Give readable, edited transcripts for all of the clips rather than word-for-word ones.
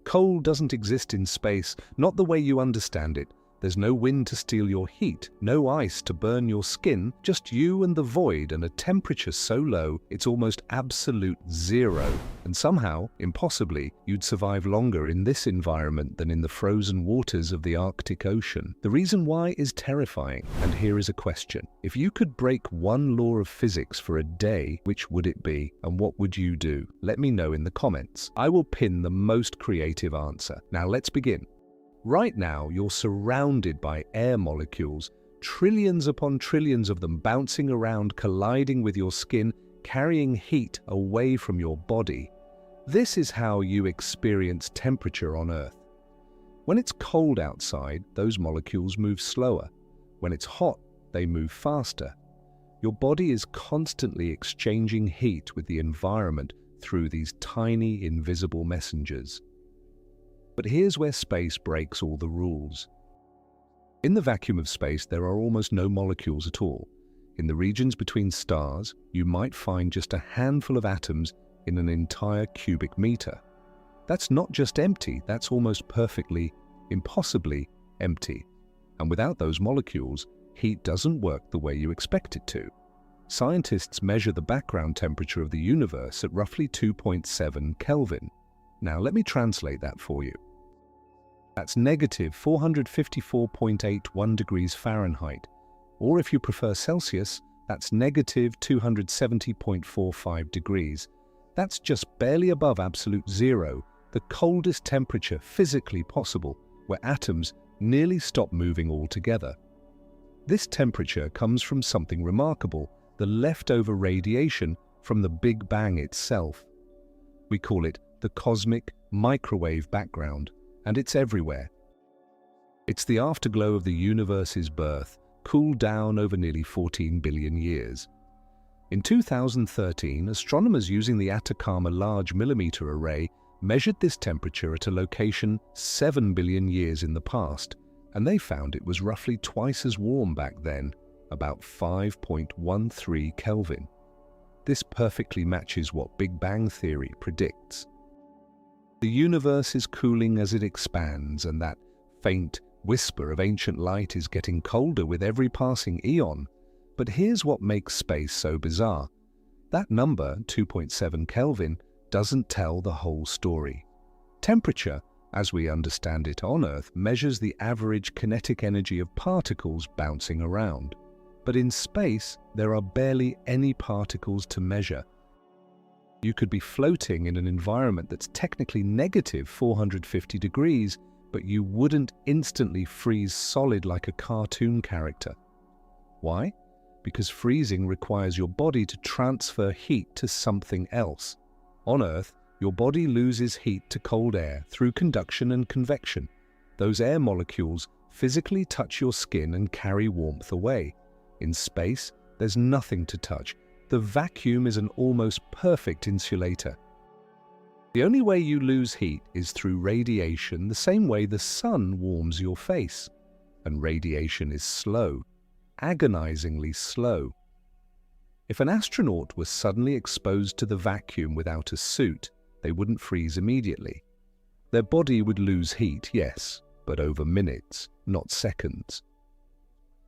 Cold doesn't exist in space, not the way you understand it. There's no wind to steal your heat, no ice to burn your skin, just you and the void, and a temperature so low it's almost absolute zero. And somehow, impossibly, you'd survive longer in this environment than in the frozen waters of the Arctic Ocean. The reason why is terrifying, and here is a question. If you could break one law of physics for a day, which would it be, and what would you do? Let me know in the comments. I will pin the most creative answer. Now let's begin. Right now, you're surrounded by air molecules, trillions upon trillions of them bouncing around, colliding with your skin, carrying heat away from your body. This is how you experience temperature on Earth. When it's cold outside, those molecules move slower. When it's hot, they move faster. Your body is constantly exchanging heat with the environment through these tiny, invisible messengers. But here's where space breaks all the rules. In the vacuum of space, there are almost no molecules at all. In the regions between stars, you might find just a handful of atoms in an entire cubic meter. That's not just empty, that's almost perfectly, impossibly empty. And without those molecules, heat doesn't work the way you expect it to. Scientists measure the background temperature of the universe at roughly 2.7 Kelvin. Now let me translate that for you. That's negative 454.81 degrees Fahrenheit, or if you prefer Celsius, that's negative 270.45 degrees. That's just barely above absolute zero, the coldest temperature physically possible, where atoms nearly stop moving altogether. This temperature comes from something remarkable, the leftover radiation from the Big Bang itself. We call it the cosmic microwave background, and it's everywhere. It's the afterglow of the universe's birth, cooled down over nearly 14 billion years. In 2013, astronomers using the Atacama Large Millimeter Array measured this temperature at a location 7 billion years in the past, and they found it was roughly twice as warm back then, about 5.13 Kelvin. This perfectly matches what Big Bang theory predicts. The universe is cooling as it expands, and that faint whisper of ancient light is getting colder with every passing eon. But here's what makes space so bizarre. That number, 2.7 Kelvin, doesn't tell the whole story. Temperature, as we understand it on Earth, measures the average kinetic energy of particles bouncing around. But in space, there are barely any particles to measure. You could be floating in an environment that's technically negative 450 degrees, but you wouldn't instantly freeze solid like a cartoon character. Why? Because freezing requires your body to transfer heat to something else. On Earth, your body loses heat to cold air through conduction and convection. Those air molecules physically touch your skin and carry warmth away. In space, there's nothing to touch. The vacuum is an almost perfect insulator. The only way you lose heat is through radiation, the same way the sun warms your face. And radiation is slow, agonizingly slow. If an astronaut was suddenly exposed to the vacuum without a suit, they wouldn't freeze immediately. Their body would lose heat, yes, but over minutes, not seconds.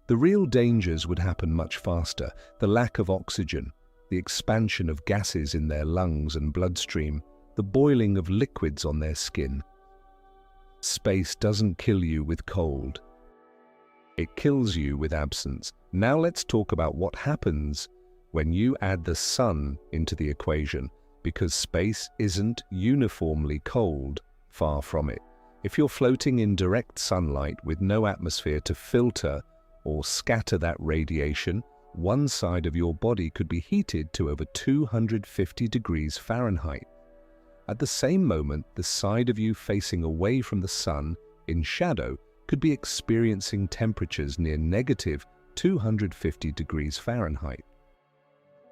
The real dangers would happen much faster: the lack of oxygen, the expansion of gases in their lungs and bloodstream, the boiling of liquids on their skin. Space doesn't kill you with cold. It kills you with absence. Now let's talk about what happens when you add the sun into the equation, because space isn't uniformly cold, far from it. If you're floating in direct sunlight with no atmosphere to filter or scatter that radiation, one side of your body could be heated to over 250 degrees Fahrenheit. At the same moment, the side of you facing away from the sun, in shadow, could be experiencing temperatures near negative 250 degrees Fahrenheit.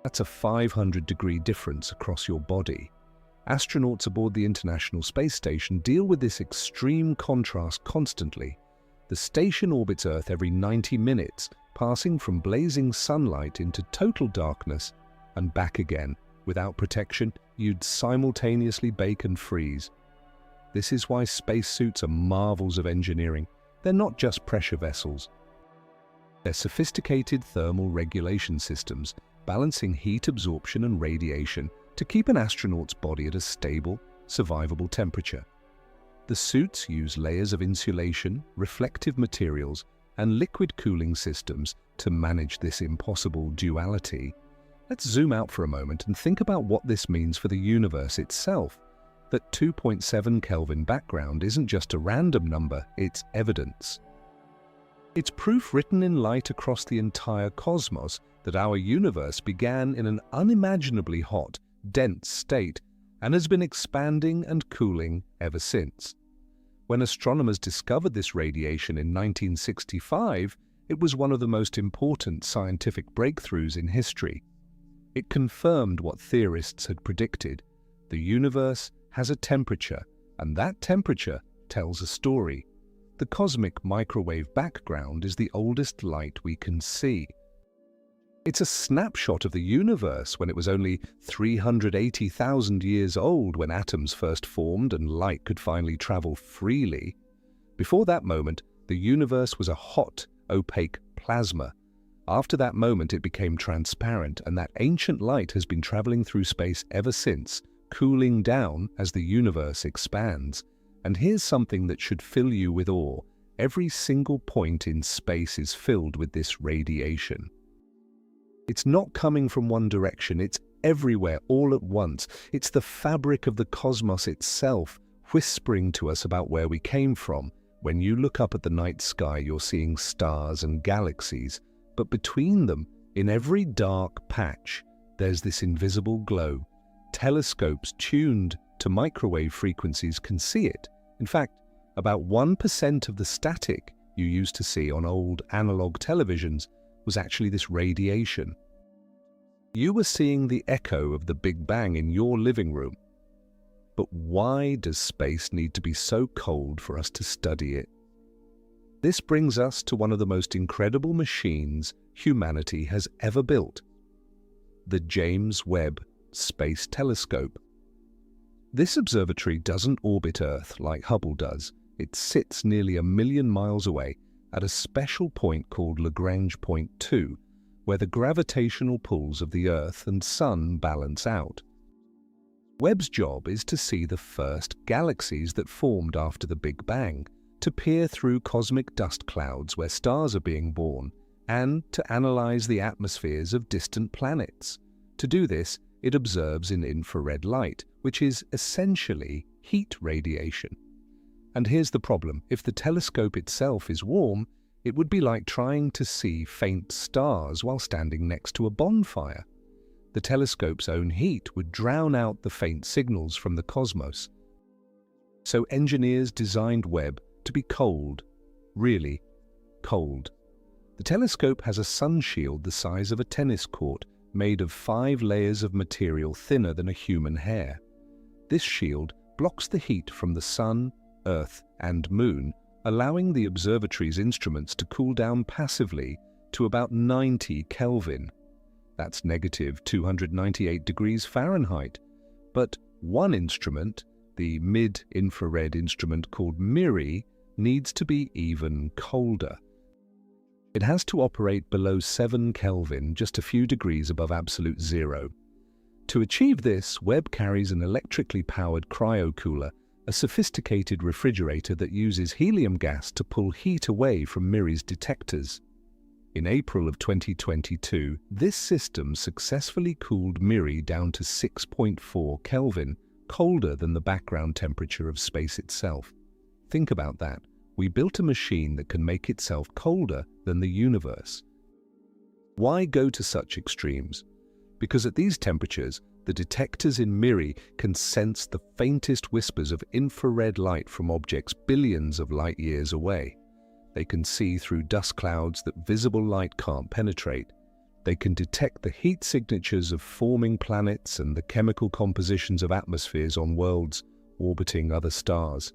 That's a 500-degree difference across your body. Astronauts aboard the International Space Station deal with this extreme contrast constantly. The station orbits Earth every 90 minutes, passing from blazing sunlight into total darkness and back again. Without protection, you'd simultaneously bake and freeze. This is why spacesuits are marvels of engineering. They're not just pressure vessels. They're sophisticated thermal regulation systems, balancing heat absorption and radiation to keep an astronaut's body at a stable, survivable temperature. The suits use layers of insulation, reflective materials, and liquid cooling systems to manage this impossible duality. Let's zoom out for a moment and think about what this means for the universe itself. That 2.7 Kelvin background isn't just a random number, it's evidence. It's proof written in light across the entire cosmos that our universe began in an unimaginably hot, dense state and has been expanding and cooling ever since. When astronomers discovered this radiation in 1965, it was one of the most important scientific breakthroughs in history. It confirmed what theorists had predicted. The universe has a temperature, and that temperature tells a story. The cosmic microwave background is the oldest light we can see. It's a snapshot of the universe when it was only 380,000 years old when atoms first formed and light could finally travel freely. Before that moment, the universe was a hot, opaque plasma. After that moment, it became transparent, and that ancient light has been traveling through space ever since, cooling down as the universe expands. And here's something that should fill you with awe. Every single point in space is filled with this radiation. It's not coming from one direction, it's everywhere, all at once. It's the fabric of the cosmos itself, whispering to us about where we came from. When you look up at the night sky, you're seeing stars and galaxies, but between them, in every dark patch, there's this invisible glow. Telescopes tuned to microwave frequencies can see it. In fact, about 1% of the static you used to see on old analog televisions was actually this radiation. You were seeing the echo of the Big Bang in your living room. But why does space need to be so cold for us to study it? This brings us to one of the most incredible machines humanity has ever built, the James Webb Space Telescope. This observatory doesn't orbit Earth like Hubble does. It sits nearly 1 million miles away at a special point called Lagrange Point 2, where the gravitational pulls of the Earth and Sun balance out. Webb's job is to see the first galaxies that formed after the Big Bang, to peer through cosmic dust clouds where stars are being born, and to analyze the atmospheres of distant planets. To do this, it observes in infrared light, which is essentially heat radiation. And here's the problem. If the telescope itself is warm, it would be like trying to see faint stars while standing next to a bonfire. The telescope's own heat would drown out the faint signals from the cosmos. So engineers designed Webb to be cold, really cold. The telescope has a sun shield the size of a tennis court, made of 5 layers of material thinner than a human hair. This shield blocks the heat from the sun, Earth, and Moon, allowing the observatory's instruments to cool down passively to about 90 Kelvin. That's negative 298 degrees Fahrenheit. But one instrument, the mid-infrared instrument called MIRI, needs to be even colder. It has to operate below 7 Kelvin, just a few degrees above absolute zero. To achieve this, Webb carries an electrically powered cryocooler, a sophisticated refrigerator that uses helium gas to pull heat away from MIRI's detectors. In April of 2022, this system successfully cooled MIRI down to 6.4 Kelvin, colder than the background temperature of space itself. Think about that. We built a machine that can make itself colder than the universe. Why go to such extremes? Because at these temperatures, the detectors in MIRI can sense the faintest whispers of infrared light from objects billions of light years away. They can see through dust clouds that visible light can't penetrate. They can detect the heat signatures of forming planets and the chemical compositions of atmospheres on worlds orbiting other stars.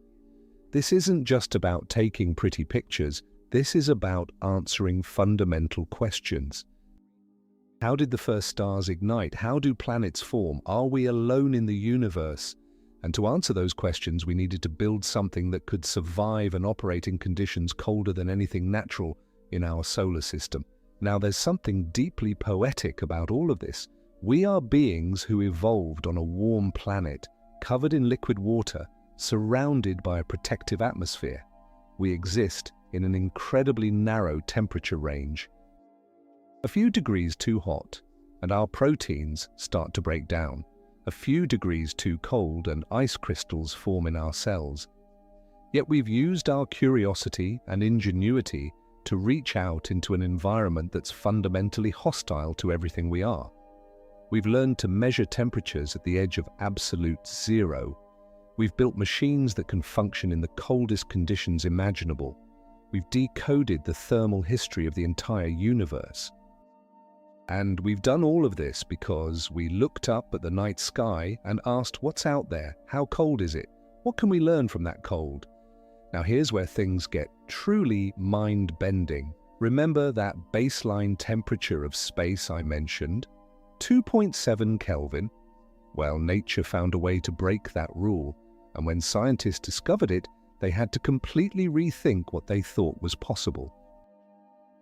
This isn't just about taking pretty pictures, this is about answering fundamental questions. How did the first stars ignite? How do planets form? Are we alone in the universe? And to answer those questions, we needed to build something that could survive and operate in conditions colder than anything natural in our solar system. Now, there's something deeply poetic about all of this. We are beings who evolved on a warm planet, covered in liquid water, surrounded by a protective atmosphere. We exist in an incredibly narrow temperature range. A few degrees too hot, and our proteins start to break down. A few degrees too cold, and ice crystals form in our cells. Yet we've used our curiosity and ingenuity to reach out into an environment that's fundamentally hostile to everything we are. We've learned to measure temperatures at the edge of absolute zero. We've built machines that can function in the coldest conditions imaginable. We've decoded the thermal history of the entire universe. And we've done all of this because we looked up at the night sky and asked, what's out there? How cold is it? What can we learn from that cold? Now here's where things get truly mind-bending. Remember that baseline temperature of space I mentioned? 2.7 Kelvin? Well, nature found a way to break that rule, and when scientists discovered it, they had to completely rethink what they thought was possible.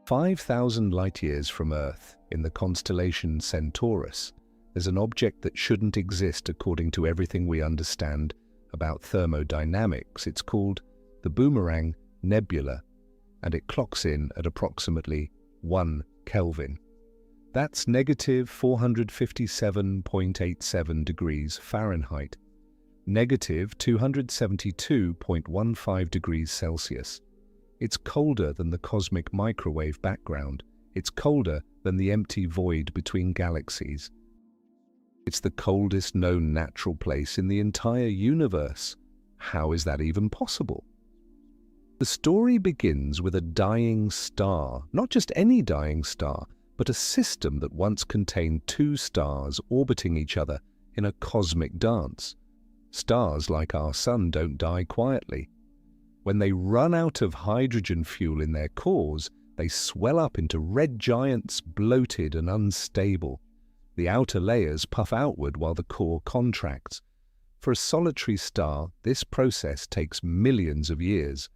5,000 light-years from Earth, in the constellation Centaurus, there's an object that shouldn't exist according to everything we understand about thermodynamics. It's called the Boomerang Nebula, and it clocks in at approximately 1 Kelvin. That's negative 457.87 degrees Fahrenheit, negative 272.15 degrees Celsius. It's colder than the cosmic microwave background. It's colder than the empty void between galaxies. It's the coldest known natural place in the entire universe. How is that even possible? The story begins with a dying star, not just any dying star, but a system that once contained two stars orbiting each other in a cosmic dance. Stars like our sun don't die quietly. When they run out of hydrogen fuel in their cores, they swell up into red giants, bloated and unstable. The outer layers puff outward while the core contracts. For a solitary star, this process takes millions of years.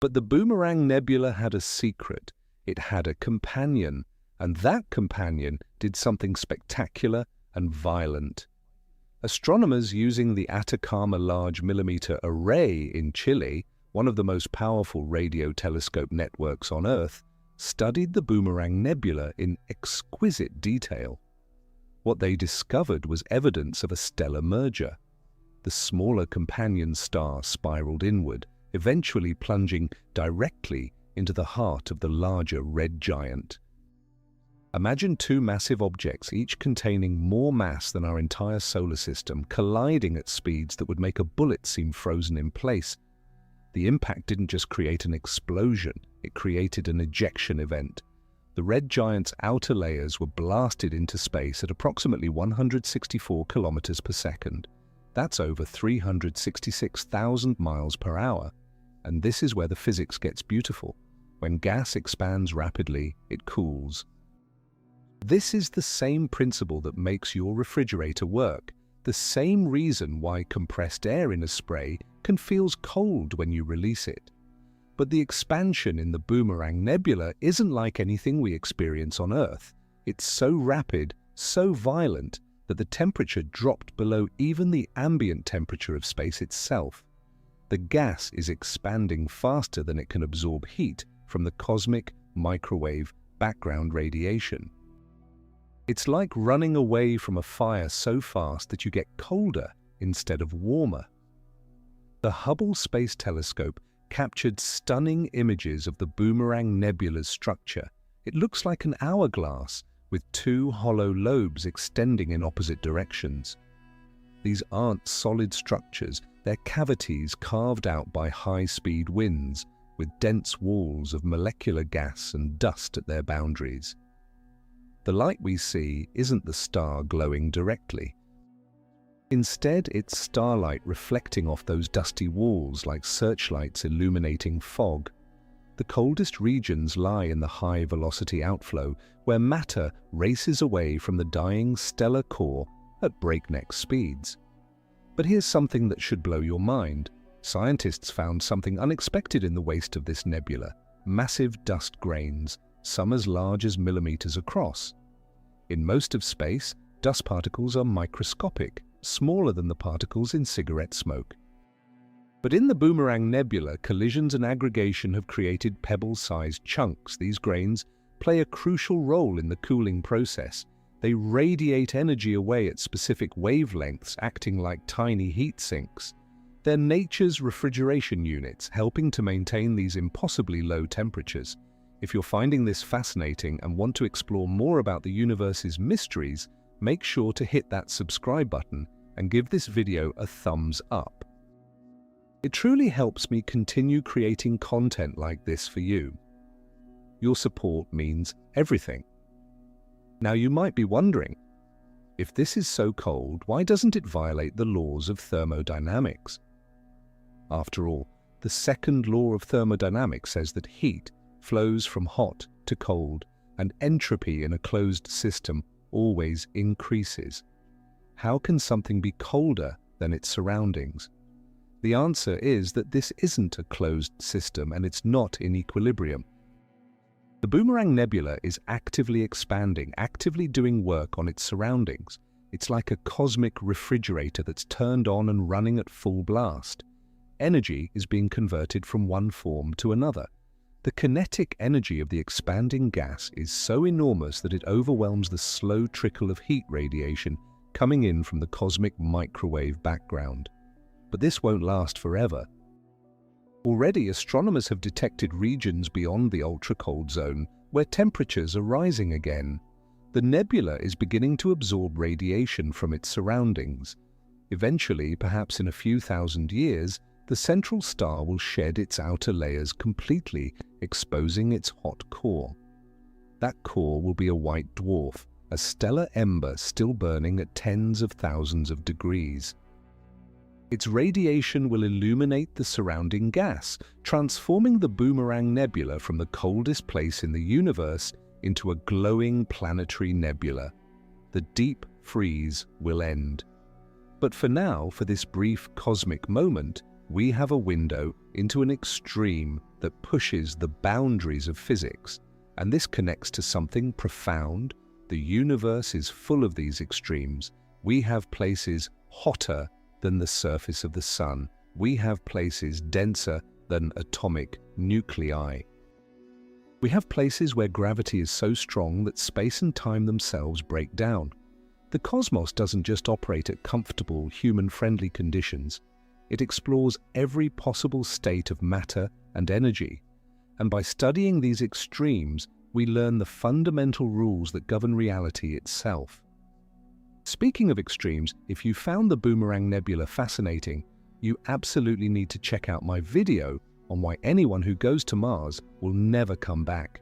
But the Boomerang Nebula had a secret. It had a companion, and that companion did something spectacular and violent. Astronomers using the Atacama Large Millimeter Array in Chile, one of the most powerful radio telescope networks on Earth, studied the Boomerang Nebula in exquisite detail. What they discovered was evidence of a stellar merger. The smaller companion star spiraled inward, eventually plunging directly into the heart of the larger red giant. Imagine two massive objects, each containing more mass than our entire solar system, colliding at speeds that would make a bullet seem frozen in place. The impact didn't just create an explosion, it created an ejection event. The red giant's outer layers were blasted into space at approximately 164 kilometers per second. That's over 366,000 miles per hour. And this is where the physics gets beautiful. When gas expands rapidly, it cools. This is the same principle that makes your refrigerator work, the same reason why compressed air in a spray can feel cold when you release it. But the expansion in the Boomerang Nebula isn't like anything we experience on Earth. It's so rapid, so violent, that the temperature dropped below even the ambient temperature of space itself. The gas is expanding faster than it can absorb heat from the cosmic microwave background radiation. It's like running away from a fire so fast that you get colder instead of warmer. The Hubble Space Telescope captured stunning images of the Boomerang Nebula's structure. It looks like an hourglass with two hollow lobes extending in opposite directions. These aren't solid structures, they're cavities carved out by high-speed winds with dense walls of molecular gas and dust at their boundaries. The light we see isn't the star glowing directly. Instead, it's starlight reflecting off those dusty walls like searchlights illuminating fog. The coldest regions lie in the high-velocity outflow, where matter races away from the dying stellar core at breakneck speeds. But here's something that should blow your mind. Scientists found something unexpected in the waste of this nebula: massive dust grains, some as large as millimeters across. In most of space, dust particles are microscopic, smaller than the particles in cigarette smoke. But in the Boomerang Nebula, collisions and aggregation have created pebble-sized chunks. These grains play a crucial role in the cooling process. They radiate energy away at specific wavelengths, acting like tiny heat sinks. They're nature's refrigeration units, helping to maintain these impossibly low temperatures. If you're finding this fascinating and want to explore more about the universe's mysteries, make sure to hit that subscribe button and give this video a thumbs up. It truly helps me continue creating content like this for you. Your support means everything. Now you might be wondering, if this is so cold, why doesn't it violate the laws of thermodynamics? After all, the second law of thermodynamics says that heat flows from hot to cold, and entropy in a closed system always increases. How can something be colder than its surroundings? The answer is that this isn't a closed system and it's not in equilibrium. The Boomerang Nebula is actively expanding, actively doing work on its surroundings. It's like a cosmic refrigerator that's turned on and running at full blast. Energy is being converted from one form to another. The kinetic energy of the expanding gas is so enormous that it overwhelms the slow trickle of heat radiation coming in from the cosmic microwave background. But this won't last forever. Already, astronomers have detected regions beyond the ultra-cold zone where temperatures are rising again. The nebula is beginning to absorb radiation from its surroundings. Eventually, perhaps in a few thousand years, the central star will shed its outer layers completely, exposing its hot core. That core will be a white dwarf, a stellar ember still burning at tens of thousands of degrees. Its radiation will illuminate the surrounding gas, transforming the Boomerang Nebula from the coldest place in the universe into a glowing planetary nebula. The deep freeze will end. But for now, for this brief cosmic moment, we have a window into an extreme that pushes the boundaries of physics, and this connects to something profound. The universe is full of these extremes. We have places hotter than the surface of the sun. We have places denser than atomic nuclei. We have places where gravity is so strong that space and time themselves break down. The cosmos doesn't just operate at comfortable, human-friendly conditions. It explores every possible state of matter and energy. And by studying these extremes, we learn the fundamental rules that govern reality itself. Speaking of extremes, if you found the Boomerang Nebula fascinating, you absolutely need to check out my video on why anyone who goes to Mars will never come back.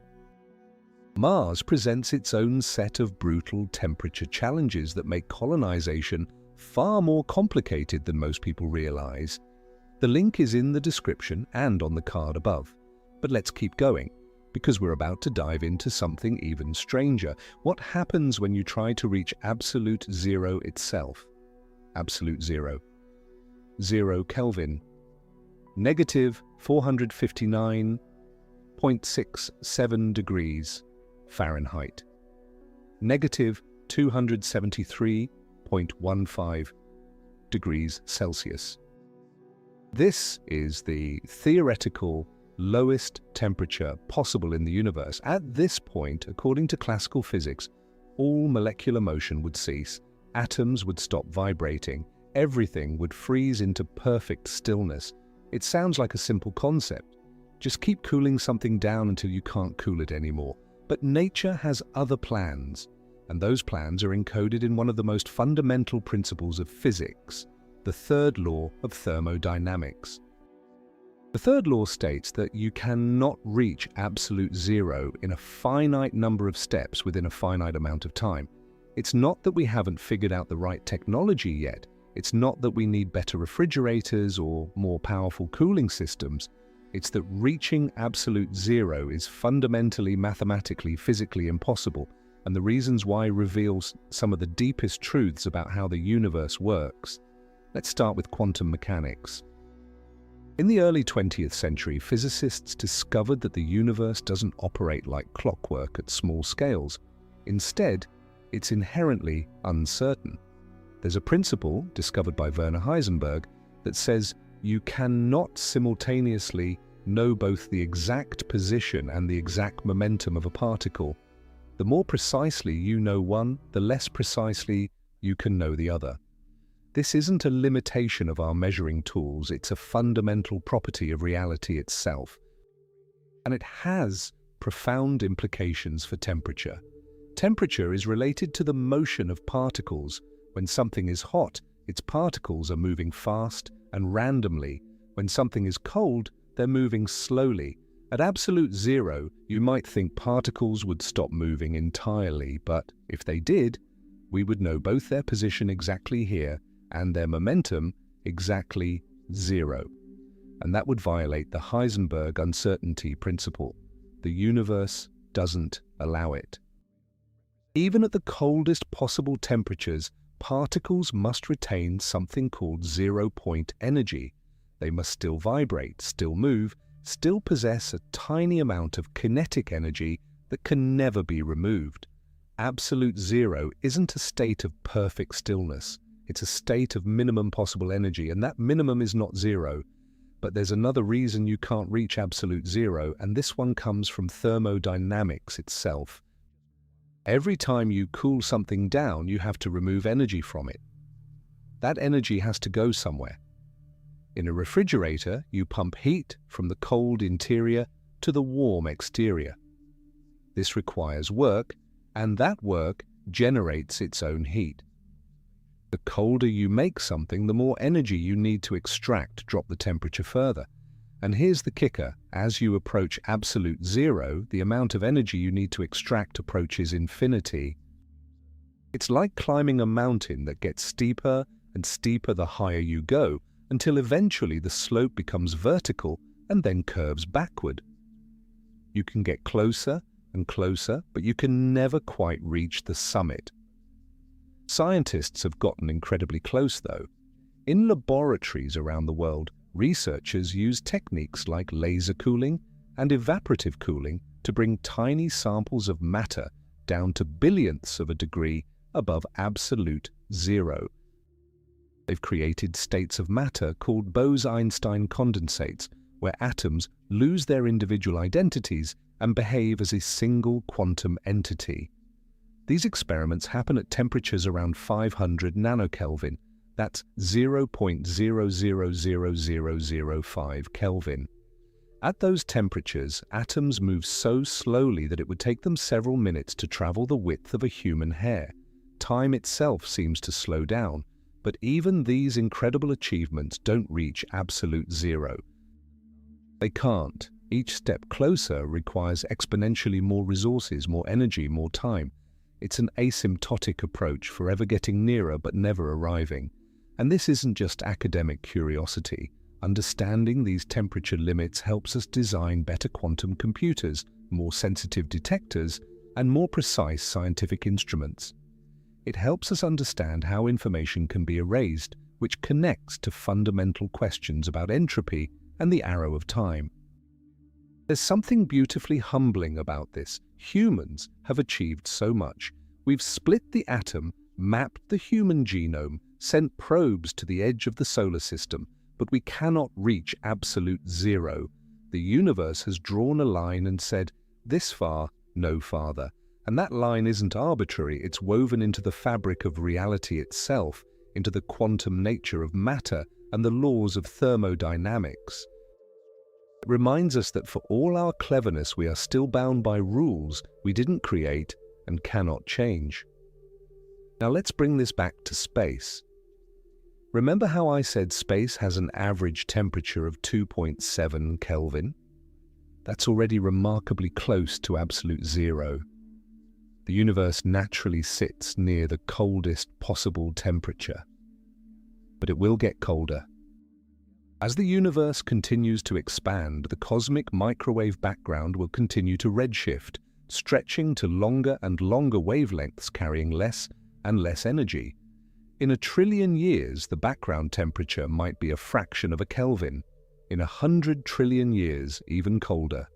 Mars presents its own set of brutal temperature challenges that make colonization far more complicated than most people realize. The link is in the description and on the card above. But let's keep going, because we're about to dive into something even stranger. What happens when you try to reach absolute zero itself? Absolute zero. 0 Kelvin. Negative 459.67 degrees Fahrenheit. Negative 273.15 degrees Celsius. This is the theoretical lowest temperature possible in the universe. At this point, according to classical physics, all molecular motion would cease, atoms would stop vibrating, everything would freeze into perfect stillness. It sounds like a simple concept. Just keep cooling something down until you can't cool it anymore. But nature has other plans, and those plans are encoded in one of the most fundamental principles of physics, the third law of thermodynamics. The third law states that you cannot reach absolute zero in a finite number of steps within a finite amount of time. It's not that we haven't figured out the right technology yet. It's not that we need better refrigerators or more powerful cooling systems. It's that reaching absolute zero is fundamentally, mathematically, physically impossible, and the reasons why reveals some of the deepest truths about how the universe works. Let's start with quantum mechanics. In the early 20th century, physicists discovered that the universe doesn't operate like clockwork at small scales. Instead, it's inherently uncertain. There's a principle discovered by Werner Heisenberg that says you cannot simultaneously know both the exact position and the exact momentum of a particle. The more precisely you know one, the less precisely you can know the other. This isn't a limitation of our measuring tools, it's a fundamental property of reality itself. And it has profound implications for temperature. Temperature is related to the motion of particles. When something is hot, its particles are moving fast and randomly. When something is cold, they're moving slowly. At absolute zero, you might think particles would stop moving entirely, but if they did, we would know both their position exactly here and their momentum exactly zero. And that would violate the Heisenberg uncertainty principle. The universe doesn't allow it. Even at the coldest possible temperatures, particles must retain something called zero-point energy. They must still vibrate, still move, still possess a tiny amount of kinetic energy that can never be removed. Absolute zero isn't a state of perfect stillness. It's a state of minimum possible energy, and that minimum is not zero. But there's another reason you can't reach absolute zero, and this one comes from thermodynamics itself. Every time you cool something down, you have to remove energy from it. That energy has to go somewhere. In a refrigerator, you pump heat from the cold interior to the warm exterior. This requires work, and that work generates its own heat. The colder you make something, the more energy you need to extract to drop the temperature further. And here's the kicker: as you approach absolute zero, the amount of energy you need to extract approaches infinity. It's like climbing a mountain that gets steeper and steeper the higher you go, until eventually the slope becomes vertical and then curves backward. You can get closer and closer, but you can never quite reach the summit. Scientists have gotten incredibly close, though. In laboratories around the world, researchers use techniques like laser cooling and evaporative cooling to bring tiny samples of matter down to billionths of a degree above absolute zero. They've created states of matter called Bose-Einstein condensates, where atoms lose their individual identities and behave as a single quantum entity. These experiments happen at temperatures around 500 nanokelvin. That's 0.000005 Kelvin. At those temperatures, atoms move so slowly that it would take them several minutes to travel the width of a human hair. Time itself seems to slow down, but even these incredible achievements don't reach absolute zero. They can't. Each step closer requires exponentially more resources, more energy, more time. It's an asymptotic approach, forever getting nearer but never arriving. And this isn't just academic curiosity. Understanding these temperature limits helps us design better quantum computers, more sensitive detectors, and more precise scientific instruments. It helps us understand how information can be erased, which connects to fundamental questions about entropy and the arrow of time. There's something beautifully humbling about this. Humans have achieved so much. We've split the atom, mapped the human genome, sent probes to the edge of the solar system, but we cannot reach absolute zero. The universe has drawn a line and said, this far, no farther. And that line isn't arbitrary, it's woven into the fabric of reality itself, into the quantum nature of matter and the laws of thermodynamics. It reminds us that for all our cleverness, we are still bound by rules we didn't create and cannot change. Now let's bring this back to space. Remember how I said space has an average temperature of 2.7 Kelvin? That's already remarkably close to absolute zero. The universe naturally sits near the coldest possible temperature. But it will get colder. As the universe continues to expand, the cosmic microwave background will continue to redshift, stretching to longer and longer wavelengths carrying less and less energy. In a trillion years, the background temperature might be a fraction of a Kelvin. In 100 trillion years, even colder.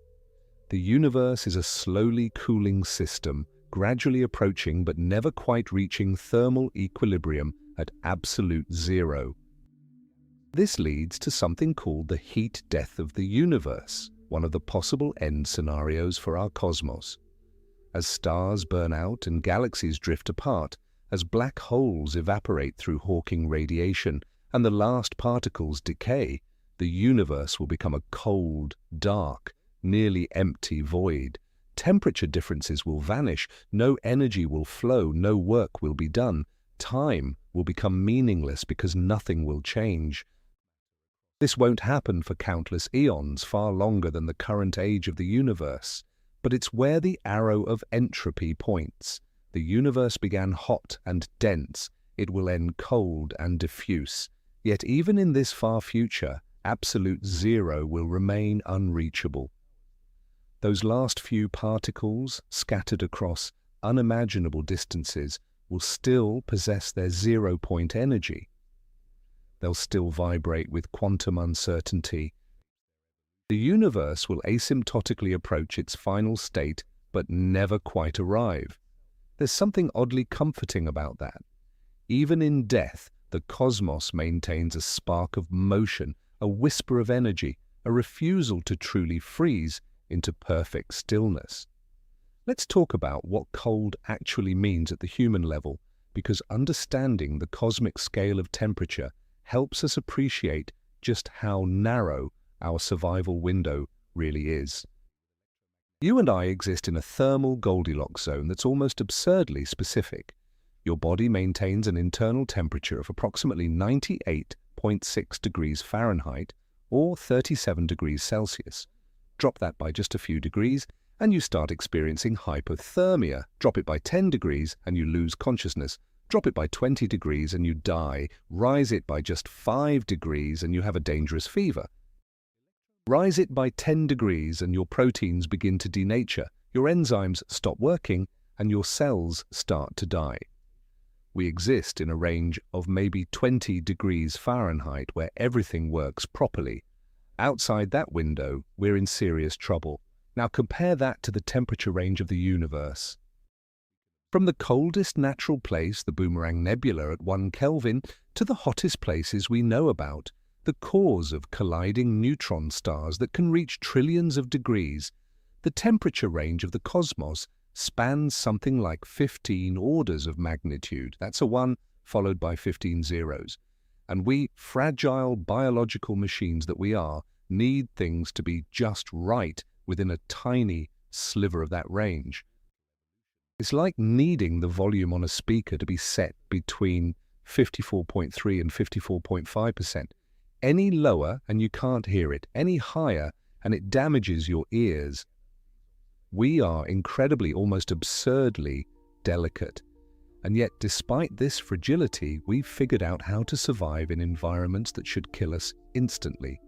The universe is a slowly cooling system, gradually approaching but never quite reaching thermal equilibrium at absolute zero. This leads to something called the heat death of the universe, one of the possible end scenarios for our cosmos. As stars burn out and galaxies drift apart, as black holes evaporate through Hawking radiation and the last particles decay, the universe will become a cold, dark, nearly empty void. Temperature differences will vanish, no energy will flow, no work will be done. Time will become meaningless because nothing will change. This won't happen for countless eons, far longer than the current age of the universe. But it's where the arrow of entropy points. The universe began hot and dense. It will end cold and diffuse. Yet even in this far future, absolute zero will remain unreachable. Those last few particles, scattered across unimaginable distances, will still possess their zero-point energy. They'll still vibrate with quantum uncertainty. The universe will asymptotically approach its final state, but never quite arrive. There's something oddly comforting about that. Even in death, the cosmos maintains a spark of motion, a whisper of energy, a refusal to truly freeze into perfect stillness. Let's talk about what cold actually means at the human level, because understanding the cosmic scale of temperature helps us appreciate just how narrow our survival window really is. You and I exist in a thermal Goldilocks zone that's almost absurdly specific. Your body maintains an internal temperature of approximately 98.6 degrees Fahrenheit or 37 degrees Celsius. Drop that by just a few degrees and you start experiencing hypothermia. Drop it by 10 degrees and you lose consciousness. Drop it by 20 degrees and you die. Rise it by just 5 degrees and you have a dangerous fever. Rise it by 10 degrees and your proteins begin to denature, your enzymes stop working, and your cells start to die. We exist in a range of maybe 20 degrees Fahrenheit where everything works properly. Outside that window, we're in serious trouble. Now compare that to the temperature range of the universe. From the coldest natural place, the Boomerang Nebula at 1 Kelvin, to the hottest places we know about, the cores of colliding neutron stars that can reach trillions of degrees, the temperature range of the cosmos spans something like 15 orders of magnitude. That's a 1 followed by 15 zeros. And we, fragile biological machines that we are, need things to be just right within a tiny sliver of that range. It's like needing the volume on a speaker to be set between 54.3 and 54.5%. Any lower and you can't hear it, any higher and it damages your ears. We are incredibly, almost absurdly delicate. And yet, despite this fragility, we've figured out how to survive in environments that should kill us instantly.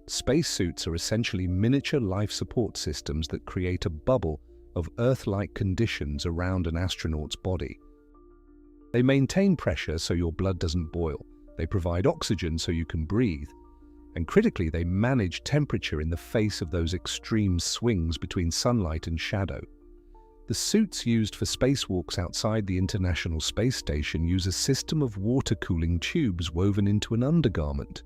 Spacesuits are essentially miniature life support systems that create a bubble of Earth-like conditions around an astronaut's body. They maintain pressure so your blood doesn't boil. They provide oxygen so you can breathe. And critically, they manage temperature in the face of those extreme swings between sunlight and shadow. The suits used for spacewalks outside the International Space Station use a system of water cooling tubes woven into an undergarment.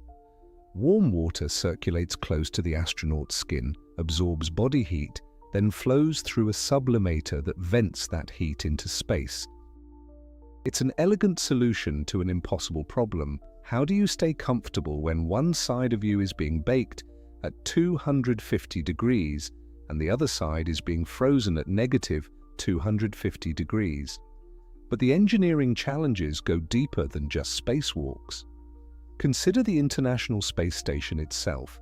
Warm water circulates close to the astronaut's skin, absorbs body heat, then flows through a sublimator that vents that heat into space. It's an elegant solution to an impossible problem. How do you stay comfortable when one side of you is being baked at 250 degrees and the other side is being frozen at negative 250 degrees? But the engineering challenges go deeper than just spacewalks. Consider the International Space Station itself.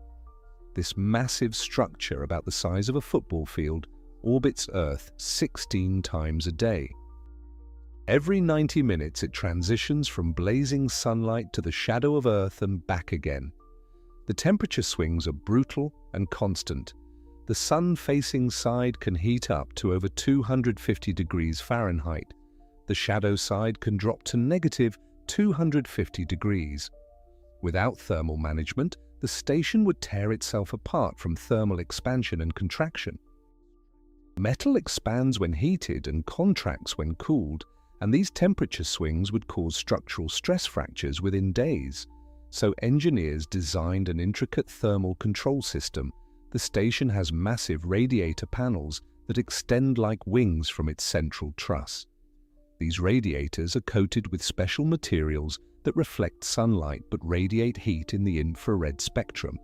This massive structure about the size of a football field orbits Earth 16 times a day. Every 90 minutes it transitions from blazing sunlight to the shadow of Earth and back again. The temperature swings are brutal and constant. The sun-facing side can heat up to over 250 degrees Fahrenheit. The shadow side can drop to negative 250 degrees. Without thermal management, the station would tear itself apart from thermal expansion and contraction. Metal expands when heated and contracts when cooled, and these temperature swings would cause structural stress fractures within days. So engineers designed an intricate thermal control system. The station has massive radiator panels that extend like wings from its central truss. These radiators are coated with special materials that reflect sunlight but radiate heat in the infrared spectrum.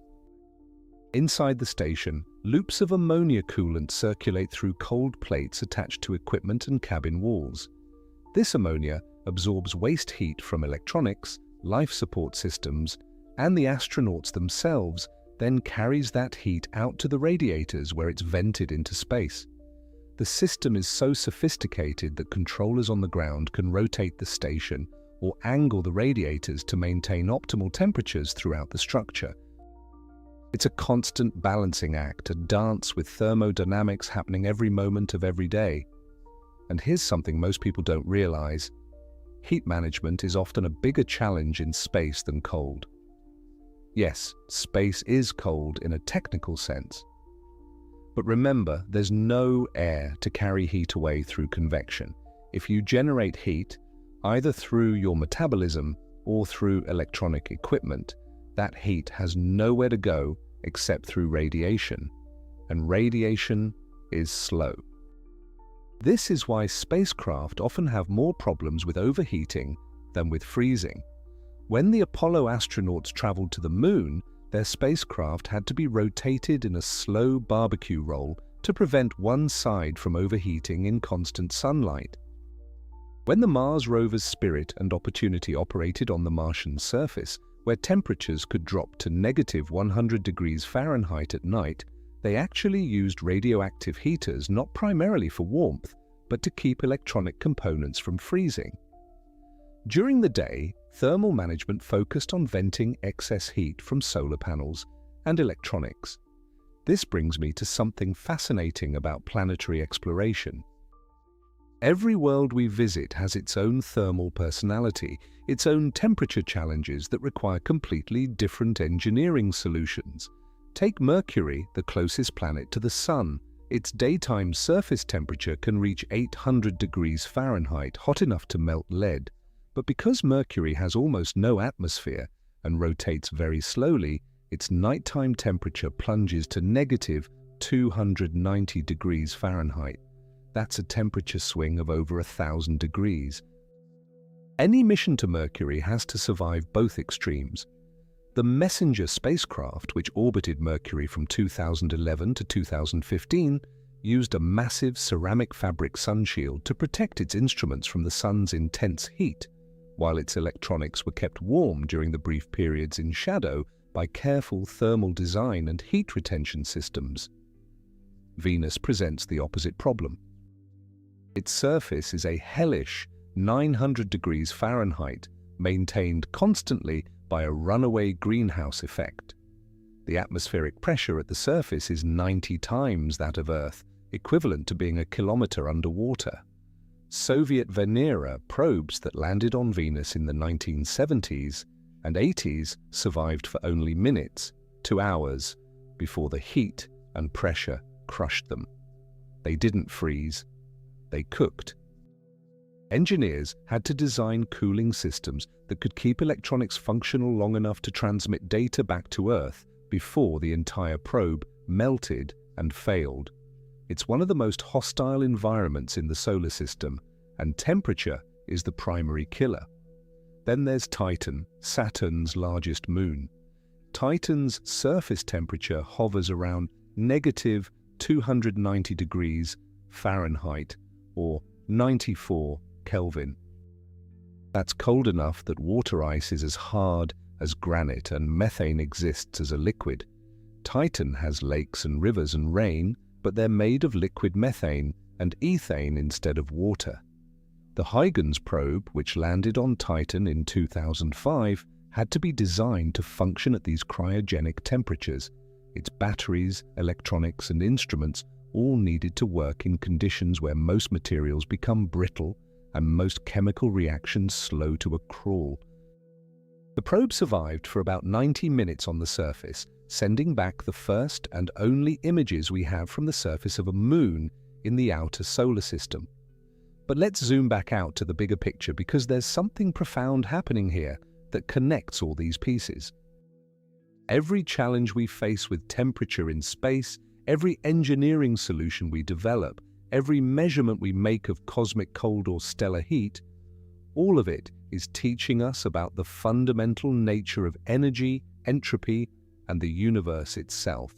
Inside the station, loops of ammonia coolant circulate through cold plates attached to equipment and cabin walls. This ammonia absorbs waste heat from electronics, life support systems, and the astronauts themselves, then carries that heat out to the radiators where it's vented into space. The system is so sophisticated that controllers on the ground can rotate the station or angle the radiators to maintain optimal temperatures throughout the structure. It's a constant balancing act, a dance with thermodynamics happening every moment of every day. And here's something most people don't realize. Heat management is often a bigger challenge in space than cold. Yes, space is cold in a technical sense. But remember, there's no air to carry heat away through convection. If you generate heat, either through your metabolism or through electronic equipment, that heat has nowhere to go except through radiation, and radiation is slow. This is why spacecraft often have more problems with overheating than with freezing. When the Apollo astronauts traveled to the moon, their spacecraft had to be rotated in a slow barbecue roll to prevent one side from overheating in constant sunlight. When the Mars rovers Spirit and Opportunity operated on the Martian surface, where temperatures could drop to -100 degrees Fahrenheit at night, they actually used radioactive heaters not primarily for warmth, but to keep electronic components from freezing. During the day, thermal management focused on venting excess heat from solar panels and electronics. This brings me to something fascinating about planetary exploration. Every world we visit has its own thermal personality, its own temperature challenges that require completely different engineering solutions. Take Mercury, the closest planet to the Sun. Its daytime surface temperature can reach 800 degrees Fahrenheit, hot enough to melt lead. But because Mercury has almost no atmosphere and rotates very slowly, its nighttime temperature plunges to -290 degrees Fahrenheit. That's a temperature swing of over 1,000 degrees. Any mission to Mercury has to survive both extremes. The Messenger spacecraft, which orbited Mercury from 2011 to 2015, used a massive ceramic fabric sunshield to protect its instruments from the sun's intense heat, while its electronics were kept warm during the brief periods in shadow by careful thermal design and heat retention systems. Venus presents the opposite problem. Its surface is a hellish 900 degrees Fahrenheit, maintained constantly by a runaway greenhouse effect. The atmospheric pressure at the surface is 90 times that of Earth, equivalent to being a kilometer underwater. Soviet Venera probes that landed on Venus in the 1970s and 80s survived for only minutes to hours before the heat and pressure crushed them. They didn't freeze, they cooked. Engineers had to design cooling systems that could keep electronics functional long enough to transmit data back to Earth before the entire probe melted and failed. It's one of the most hostile environments in the solar system, and temperature is the primary killer. Then there's Titan, Saturn's largest moon. Titan's surface temperature hovers around -290 degrees Fahrenheit or 94 Kelvin. That's cold enough that water ice is as hard as granite and methane exists as a liquid. Titan has lakes and rivers and rain, but they're made of liquid methane and ethane instead of water. The Huygens probe, which landed on Titan in 2005, had to be designed to function at these cryogenic temperatures. Its batteries, electronics, and instruments all needed to work in conditions where most materials become brittle and most chemical reactions slow to a crawl. The probe survived for about 90 minutes on the surface, sending back the first and only images we have from the surface of a moon in the outer solar system. But let's zoom back out to the bigger picture, because there's something profound happening here that connects all these pieces. Every challenge we face with temperature in space, every engineering solution we develop, every measurement we make of cosmic cold or stellar heat, all of it is teaching us about the fundamental nature of energy, entropy, and the universe itself.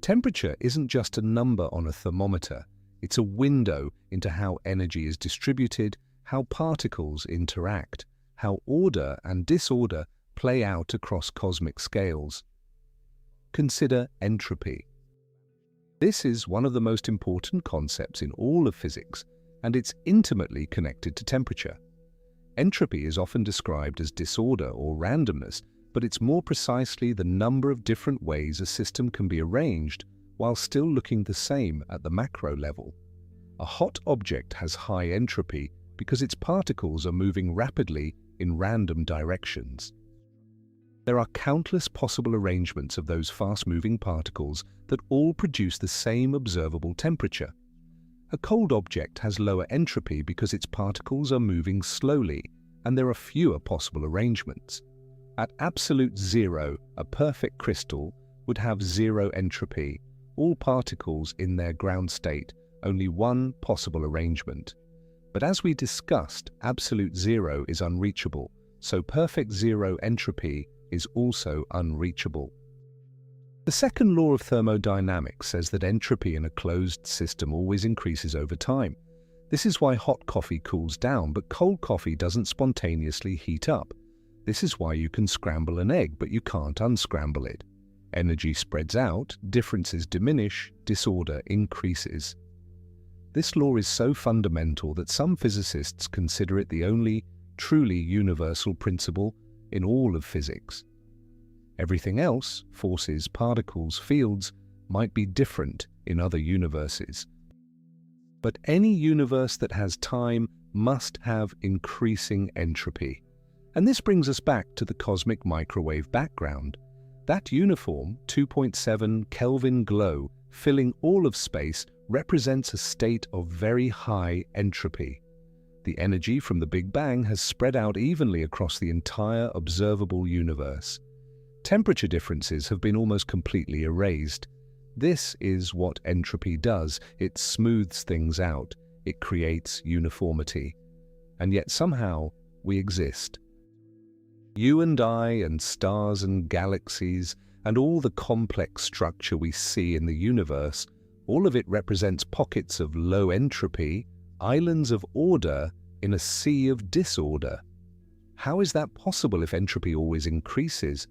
Temperature isn't just a number on a thermometer. It's a window into how energy is distributed, how particles interact, how order and disorder play out across cosmic scales. Consider entropy. This is one of the most important concepts in all of physics, and it's intimately connected to temperature. Entropy is often described as disorder or randomness, but it's more precisely the number of different ways a system can be arranged while still looking the same at the macro level. A hot object has high entropy because its particles are moving rapidly in random directions. There are countless possible arrangements of those fast-moving particles that all produce the same observable temperature. A cold object has lower entropy because its particles are moving slowly, and there are fewer possible arrangements. At absolute zero, a perfect crystal would have zero entropy, all particles in their ground state, only one possible arrangement. But as we discussed, absolute zero is unreachable, so perfect zero entropy is also unreachable. The second law of thermodynamics says that entropy in a closed system always increases over time. This is why hot coffee cools down, but cold coffee doesn't spontaneously heat up. This is why you can scramble an egg, but you can't unscramble it. Energy spreads out, differences diminish, disorder increases. This law is so fundamental that some physicists consider it the only truly universal principle in all of physics. Everything else, forces, particles, fields, might be different in other universes. But any universe that has time must have increasing entropy. And this brings us back to the cosmic microwave background. That uniform 2.7 Kelvin glow filling all of space represents a state of very high entropy. The energy from the Big Bang has spread out evenly across the entire observable universe. Temperature differences have been almost completely erased. This is what entropy does. It smooths things out. It creates uniformity. And yet somehow we exist. You and I and stars and galaxies and all the complex structure we see in the universe, all of it represents pockets of low entropy, islands of order in a sea of disorder. How is that possible if entropy always increases?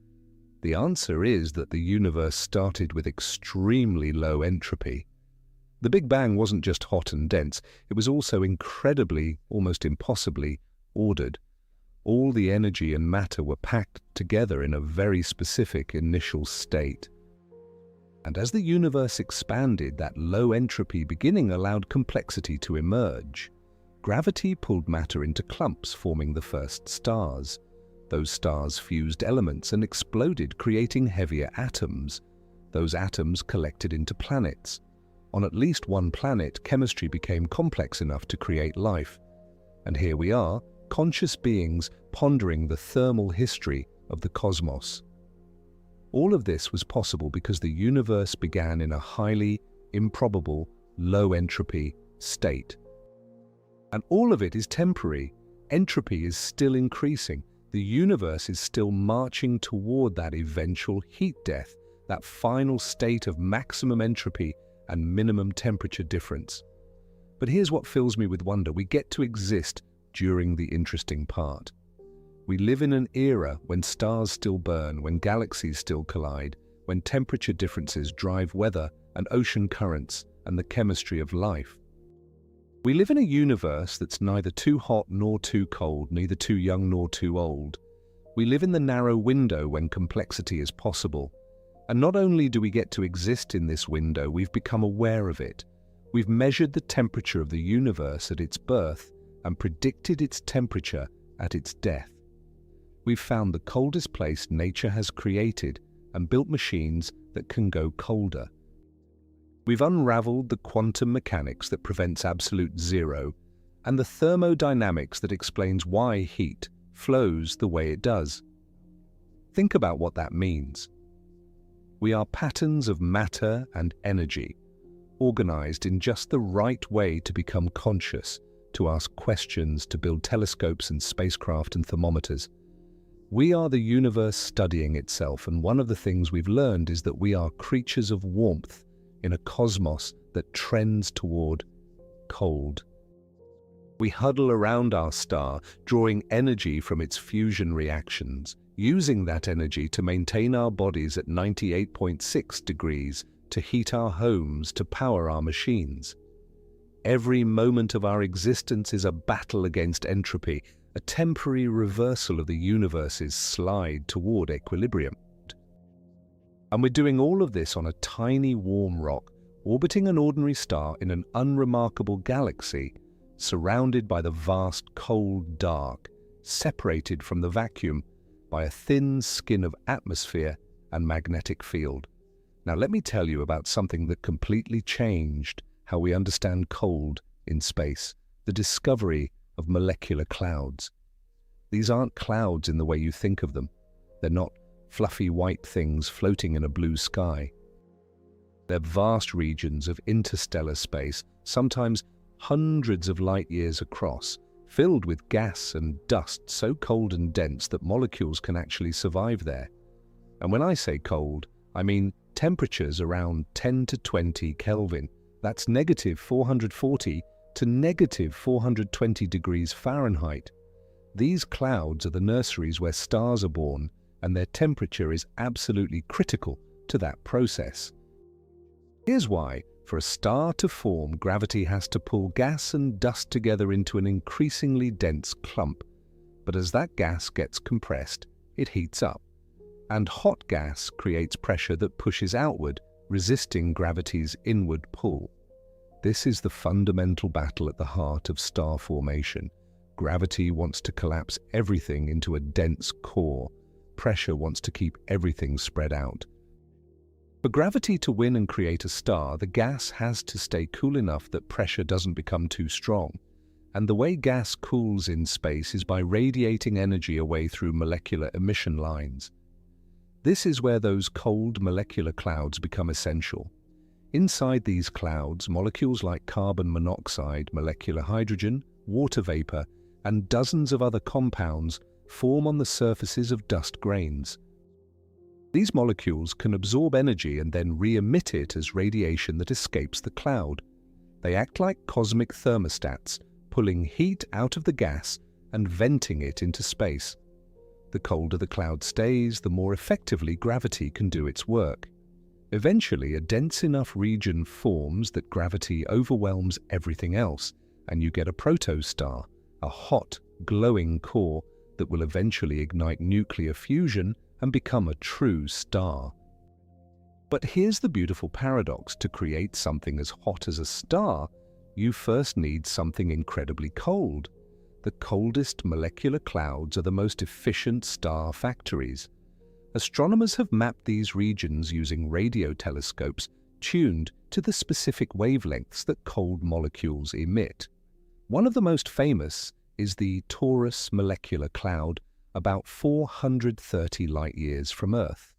The answer is that the universe started with extremely low entropy. The Big Bang wasn't just hot and dense, it was also incredibly, almost impossibly, ordered. All the energy and matter were packed together in a very specific initial state. And as the universe expanded, that low entropy beginning allowed complexity to emerge. Gravity pulled matter into clumps, forming the first stars. Those stars fused elements and exploded, creating heavier atoms. Those atoms collected into planets. On at least one planet, chemistry became complex enough to create life. And here we are, conscious beings pondering the thermal history of the cosmos. All of this was possible because the universe began in a highly improbable, low-entropy state. And all of it is temporary. Entropy is still increasing. The universe is still marching toward that eventual heat death, that final state of maximum entropy and minimum temperature difference. But here's what fills me with wonder. We get to exist during the interesting part. We live in an era when stars still burn, when galaxies still collide, when temperature differences drive weather and ocean currents and the chemistry of life. We live in a universe that's neither too hot nor too cold, neither too young nor too old. We live in the narrow window when complexity is possible. And not only do we get to exist in this window, we've become aware of it. We've measured the temperature of the universe at its birth, and predicted its temperature at its death. We've found the coldest place nature has created and built machines that can go colder. We've unraveled the quantum mechanics that prevents absolute zero and the thermodynamics that explains why heat flows the way it does. Think about what that means. We are patterns of matter and energy, organized in just the right way to become conscious, to ask questions, to build telescopes and spacecraft and thermometers. We are the universe studying itself, and one of the things we've learned is that we are creatures of warmth in a cosmos that trends toward cold. We huddle around our star, drawing energy from its fusion reactions, using that energy to maintain our bodies at 98.6 degrees, to heat our homes, to power our machines. Every moment of our existence is a battle against entropy, a temporary reversal of the universe's slide toward equilibrium. And we're doing all of this on a tiny warm rock, orbiting an ordinary star in an unremarkable galaxy, surrounded by the vast cold dark, separated from the vacuum by a thin skin of atmosphere and magnetic field. Now let me tell you about something that completely changed how we understand cold in space, the discovery of molecular clouds. These aren't clouds in the way you think of them. They're not fluffy white things floating in a blue sky. They're vast regions of interstellar space, sometimes hundreds of light years across, filled with gas and dust so cold and dense that molecules can actually survive there. And when I say cold, I mean temperatures around 10 to 20 Kelvin. That's negative 440 to negative 420 degrees Fahrenheit. These clouds are the nurseries where stars are born, and their temperature is absolutely critical to that process. Here's why. For a star to form, gravity has to pull gas and dust together into an increasingly dense clump. But as that gas gets compressed, it heats up. And hot gas creates pressure that pushes outward, resisting gravity's inward pull. This is the fundamental battle at the heart of star formation. Gravity wants to collapse everything into a dense core. Pressure wants to keep everything spread out. For gravity to win and create a star, the gas has to stay cool enough that pressure doesn't become too strong. And the way gas cools in space is by radiating energy away through molecular emission lines. This is where those cold molecular clouds become essential. Inside these clouds, molecules like carbon monoxide, molecular hydrogen, water vapor, and dozens of other compounds form on the surfaces of dust grains. These molecules can absorb energy and then re-emit it as radiation that escapes the cloud. They act like cosmic thermostats, pulling heat out of the gas and venting it into space. The colder the cloud stays, the more effectively gravity can do its work. Eventually, a dense enough region forms that gravity overwhelms everything else, and you get a protostar, a hot, glowing core that will eventually ignite nuclear fusion and become a true star. But here's the beautiful paradox. To create something as hot as a star, you first need something incredibly cold. The coldest molecular clouds are the most efficient star factories. Astronomers have mapped these regions using radio telescopes tuned to the specific wavelengths that cold molecules emit. One of the most famous is the Taurus molecular cloud, about 430 light-years from Earth.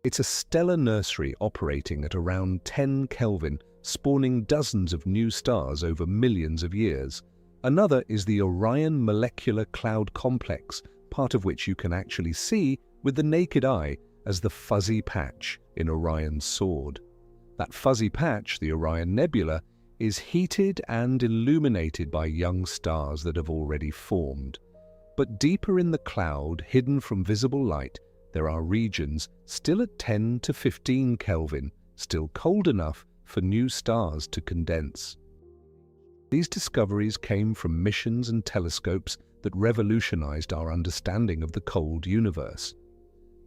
It's a stellar nursery operating at around 10 Kelvin, spawning dozens of new stars over millions of years. Another is the Orion molecular cloud complex, part of which you can actually see with the naked eye as the fuzzy patch in Orion's sword. That fuzzy patch, the Orion Nebula, is heated and illuminated by young stars that have already formed. But deeper in the cloud, hidden from visible light, there are regions still at 10 to 15 Kelvin, still cold enough for new stars to condense. These discoveries came from missions and telescopes that revolutionized our understanding of the cold universe.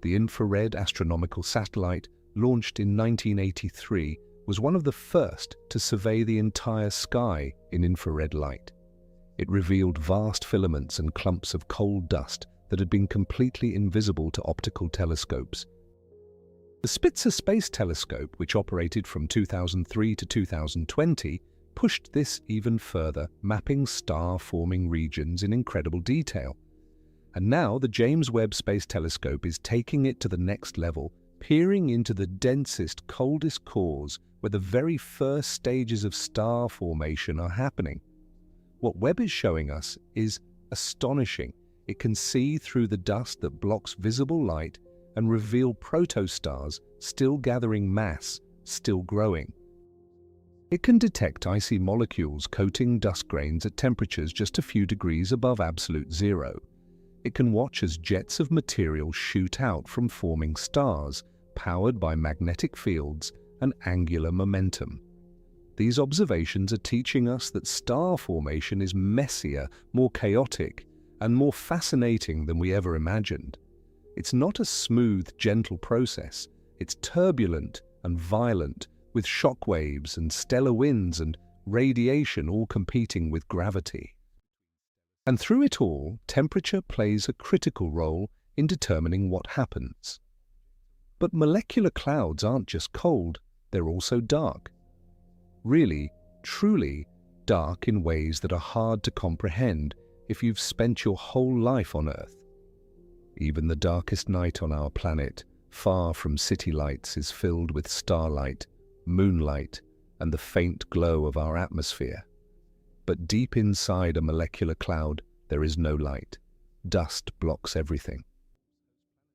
The infrared astronomical satellite, launched in 1983, was one of the first to survey the entire sky in infrared light. It revealed vast filaments and clumps of cold dust that had been completely invisible to optical telescopes. The Spitzer Space Telescope, which operated from 2003 to 2020, pushed this even further, mapping star-forming regions in incredible detail. And now the James Webb Space Telescope is taking it to the next level, peering into the densest, coldest cores where the very first stages of star formation are happening. What Webb is showing us is astonishing. It can see through the dust that blocks visible light and reveal protostars still gathering mass, still growing. It can detect icy molecules coating dust grains at temperatures just a few degrees above absolute zero. It can watch as jets of material shoot out from forming stars, powered by magnetic fields and angular momentum. These observations are teaching us that star formation is messier, more chaotic, and more fascinating than we ever imagined. It's not a smooth, gentle process. It's turbulent and violent, with shock waves and stellar winds and radiation all competing with gravity. And through it all, temperature plays a critical role in determining what happens. But molecular clouds aren't just cold, they're also dark. Really, truly dark in ways that are hard to comprehend if you've spent your whole life on Earth. Even the darkest night on our planet, far from city lights, is filled with starlight, moonlight, and the faint glow of our atmosphere. But deep inside a molecular cloud, there is no light. Dust blocks everything.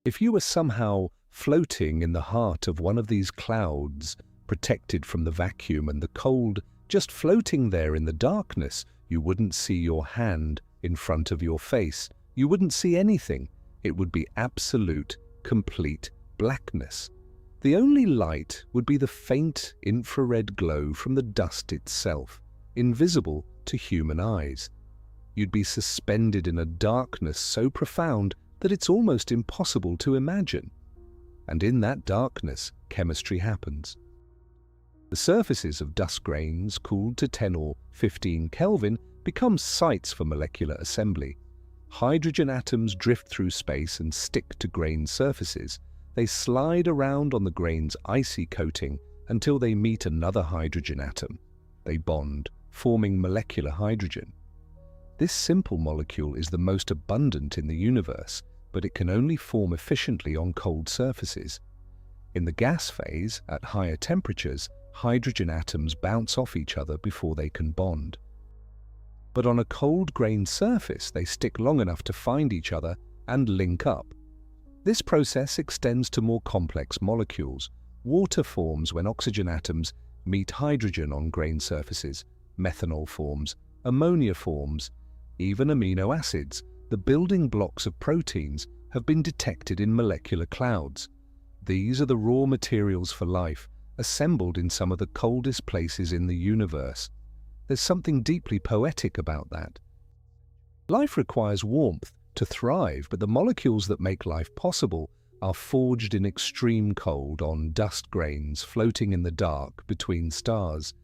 If you were somehow floating in the heart of one of these clouds, protected from the vacuum and the cold, just floating there in the darkness, you wouldn't see your hand in front of your face. You wouldn't see anything. It would be absolute, complete blackness. The only light would be the faint infrared glow from the dust itself, invisible to human eyes. You'd be suspended in a darkness so profound that it's almost impossible to imagine. And in that darkness, chemistry happens. The surfaces of dust grains, cooled to 10 or 15 Kelvin, become sites for molecular assembly. Hydrogen atoms drift through space and stick to grain surfaces. They slide around on the grain's icy coating until they meet another hydrogen atom. They bond, forming molecular hydrogen. This simple molecule is the most abundant in the universe, but it can only form efficiently on cold surfaces. In the gas phase, at higher temperatures, hydrogen atoms bounce off each other before they can bond. But on a cold grain surface, they stick long enough to find each other and link up. This process extends to more complex molecules. Water forms when oxygen atoms meet hydrogen on grain surfaces. Methanol forms, ammonia forms, even amino acids, the building blocks of proteins, have been detected in molecular clouds. These are the raw materials for life, assembled in some of the coldest places in the universe. There's something deeply poetic about that. Life requires warmth to thrive, but the molecules that make life possible are forged in extreme cold on dust grains floating in the dark between stars.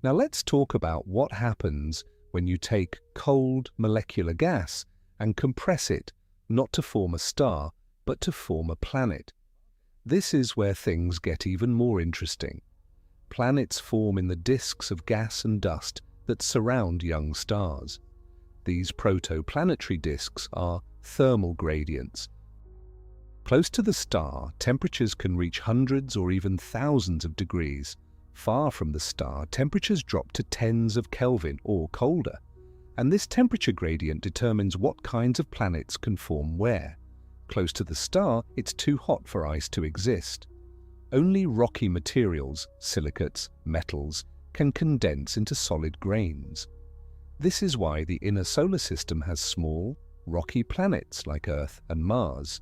Now let's talk about what happens when you take cold molecular gas and compress it, not to form a star, but to form a planet. This is where things get even more interesting. Planets form in the disks of gas and dust that surround young stars. These protoplanetary disks are thermal gradients. Close to the star, temperatures can reach hundreds or even thousands of degrees. Far from the star, temperatures drop to tens of Kelvin or colder. And this temperature gradient determines what kinds of planets can form where. Close to the star, it's too hot for ice to exist. Only rocky materials, silicates, metals, can condense into solid grains. This is why the inner solar system has small, rocky planets like Earth and Mars.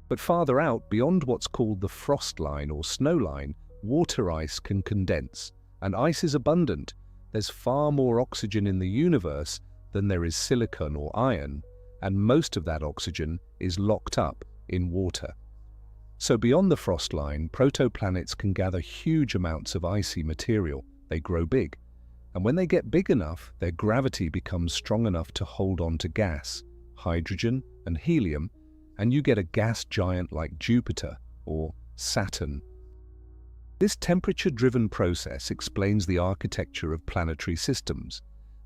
But farther out, beyond what's called the frost line or snow line, water ice can condense, and ice is abundant. There's far more oxygen in the universe than there is silicon or iron, and most of that oxygen is locked up in water. So beyond the frost line, protoplanets can gather huge amounts of icy material. They grow big. And when they get big enough, their gravity becomes strong enough to hold on to gas, hydrogen and helium, and you get a gas giant like Jupiter or Saturn. This temperature-driven process explains the architecture of planetary systems.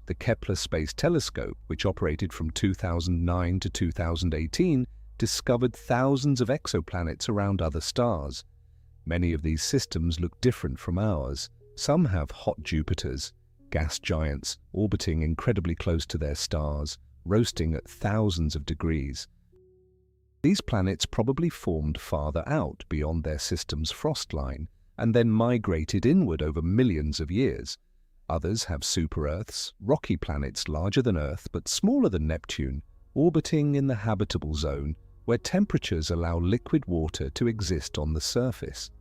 The Kepler Space Telescope, which operated from 2009 to 2018, discovered thousands of exoplanets around other stars. Many of these systems look different from ours. Some have hot Jupiters, gas giants orbiting incredibly close to their stars, roasting at thousands of degrees. These planets probably formed farther out beyond their system's frost line and then migrated inward over millions of years. Others have super-Earths, rocky planets larger than Earth but smaller than Neptune, orbiting in the habitable zone where temperatures allow liquid water to exist on the surface.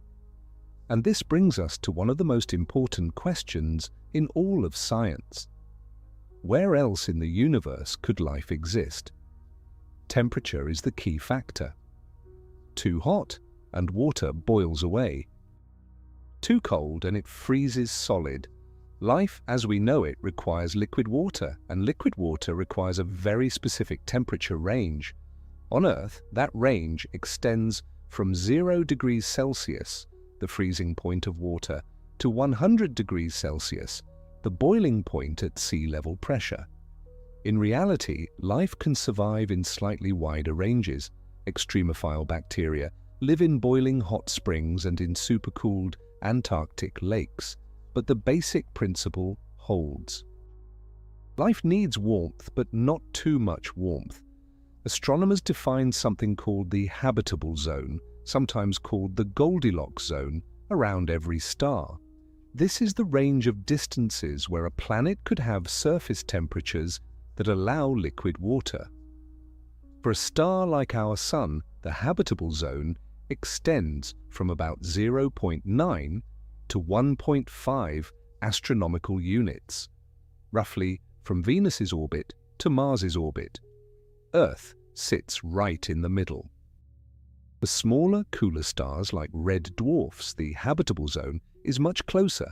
And this brings us to one of the most important questions in all of science. Where else in the universe could life exist? Temperature is the key factor. Too hot, and water boils away. Too cold, and it freezes solid. Life, as we know it, requires liquid water, and liquid water requires a very specific temperature range. On Earth, that range extends from 0 degrees Celsius, the freezing point of water, to 100 degrees Celsius, the boiling point at sea level pressure. In reality, life can survive in slightly wider ranges. Extremophile bacteria live in boiling hot springs and in supercooled Antarctic lakes, but the basic principle holds. Life needs warmth, but not too much warmth. Astronomers define something called the habitable zone, sometimes called the Goldilocks zone, around every star. This is the range of distances where a planet could have surface temperatures that allow liquid water. For a star like our Sun, the habitable zone extends from about 0.9 to 1.5 astronomical units, roughly from Venus's orbit to Mars's orbit. Earth sits right in the middle. For smaller, cooler stars like red dwarfs, the habitable zone is much closer.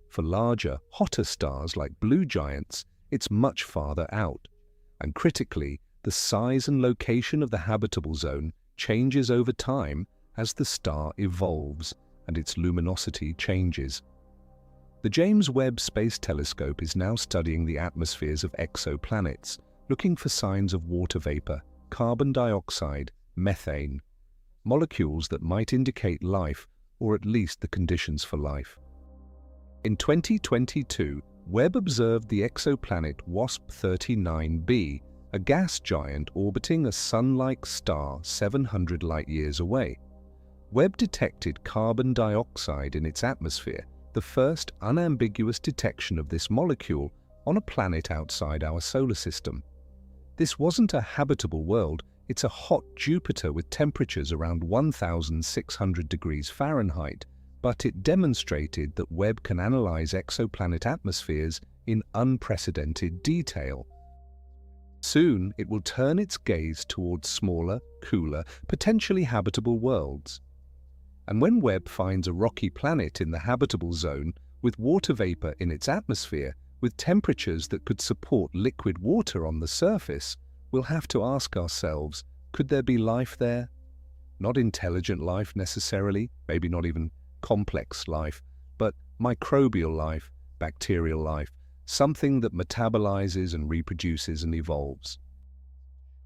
For larger, hotter stars like blue giants, it's much farther out. And critically, the size and location of the habitable zone changes over time as the star evolves and its luminosity changes. The James Webb Space Telescope is now studying the atmospheres of exoplanets, looking for signs of water vapor, carbon dioxide, methane, molecules that might indicate life or at least the conditions for life. In 2022, Webb observed the exoplanet WASP-39b, a gas giant orbiting a Sun-like star 700 light-years away. Webb detected carbon dioxide in its atmosphere, the first unambiguous detection of this molecule on a planet outside our solar system. This wasn't a habitable world, it's a hot Jupiter with temperatures around 1,600 degrees Fahrenheit, but it demonstrated that Webb can analyze exoplanet atmospheres in unprecedented detail. Soon, it will turn its gaze towards smaller, cooler, potentially habitable worlds. And when Webb finds a rocky planet in the habitable zone with water vapor in its atmosphere, with temperatures that could support liquid water on the surface, we'll have to ask ourselves, could there be life there? Not intelligent life necessarily, maybe not even complex life, but microbial life, bacterial life, something that metabolizes and reproduces and evolves.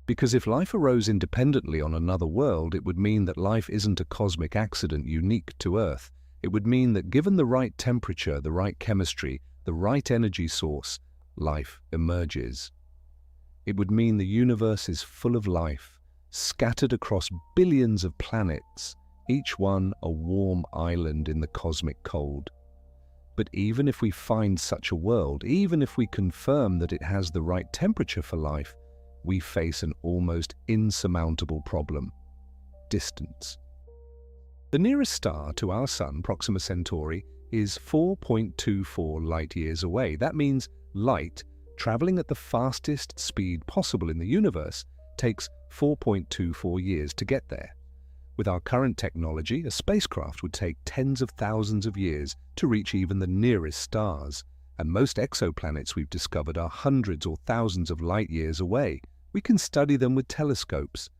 Because if life arose independently on another world, it would mean that life isn't a cosmic accident unique to Earth. It would mean that given the right temperature, the right chemistry, the right energy source, life emerges. It would mean the universe is full of life, scattered across billions of planets, each one a warm island in the cosmic cold. But even if we find such a world, even if we confirm that it has the right temperature for life, we face an almost insurmountable problem: distance. The nearest star to our Sun, Proxima Centauri, is 4.24 light-years away. That means light, traveling at the fastest speed possible in the universe, takes 4.24 years to get there. With our current technology, a spacecraft would take tens of thousands of years to reach even the nearest stars, And most exoplanets we've discovered are hundreds or thousands of light years away. We can study them with telescopes.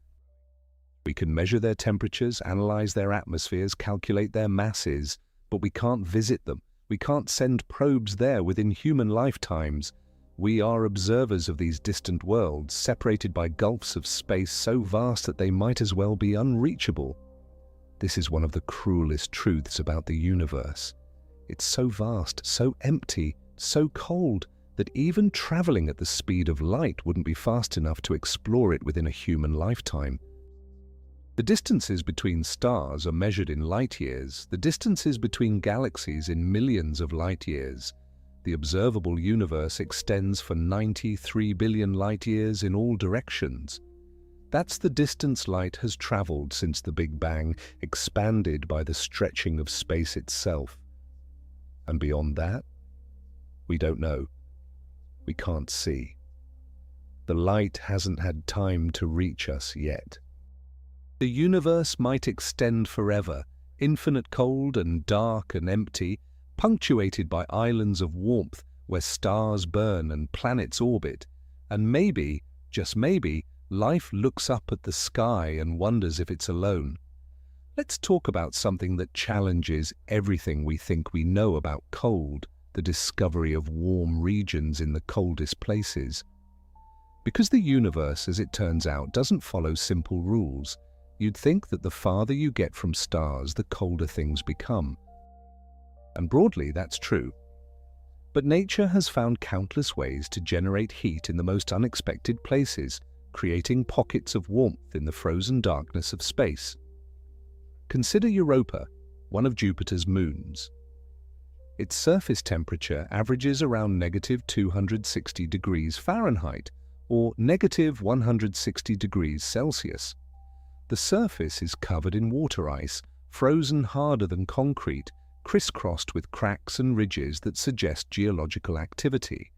We can measure their temperatures, analyze their atmospheres, calculate their masses, but we can't visit them. We can't send probes there within human lifetimes. We are observers of these distant worlds, separated by gulfs of space so vast that they might as well be unreachable. This is one of the cruelest truths about the universe. It's so vast, so empty, so cold, that even traveling at the speed of light wouldn't be fast enough to explore it within a human lifetime. The distances between stars are measured in light years, the distances between galaxies in millions of light years. The observable universe extends for 93 billion light years in all directions. That's the distance light has traveled since the Big Bang, expanded by the stretching of space itself. And beyond that, we don't know. We can't see. The light hasn't had time to reach us yet. The universe might extend forever, infinite cold and dark and empty, punctuated by islands of warmth where stars burn and planets orbit, and maybe, just maybe, life looks up at the sky and wonders if it's alone. Let's talk about something that challenges everything we think we know about cold, the discovery of warm regions in the coldest places. Because the universe, as it turns out, doesn't follow simple rules, you'd think that the farther you get from stars, the colder things become. And broadly, that's true. But nature has found countless ways to generate heat in the most unexpected places, creating pockets of warmth in the frozen darkness of space. Consider Europa, one of Jupiter's moons. Its surface temperature averages around -260 degrees Fahrenheit, or -160 degrees Celsius. The surface is covered in water ice, frozen harder than concrete, crisscrossed with cracks and ridges that suggest geological activity.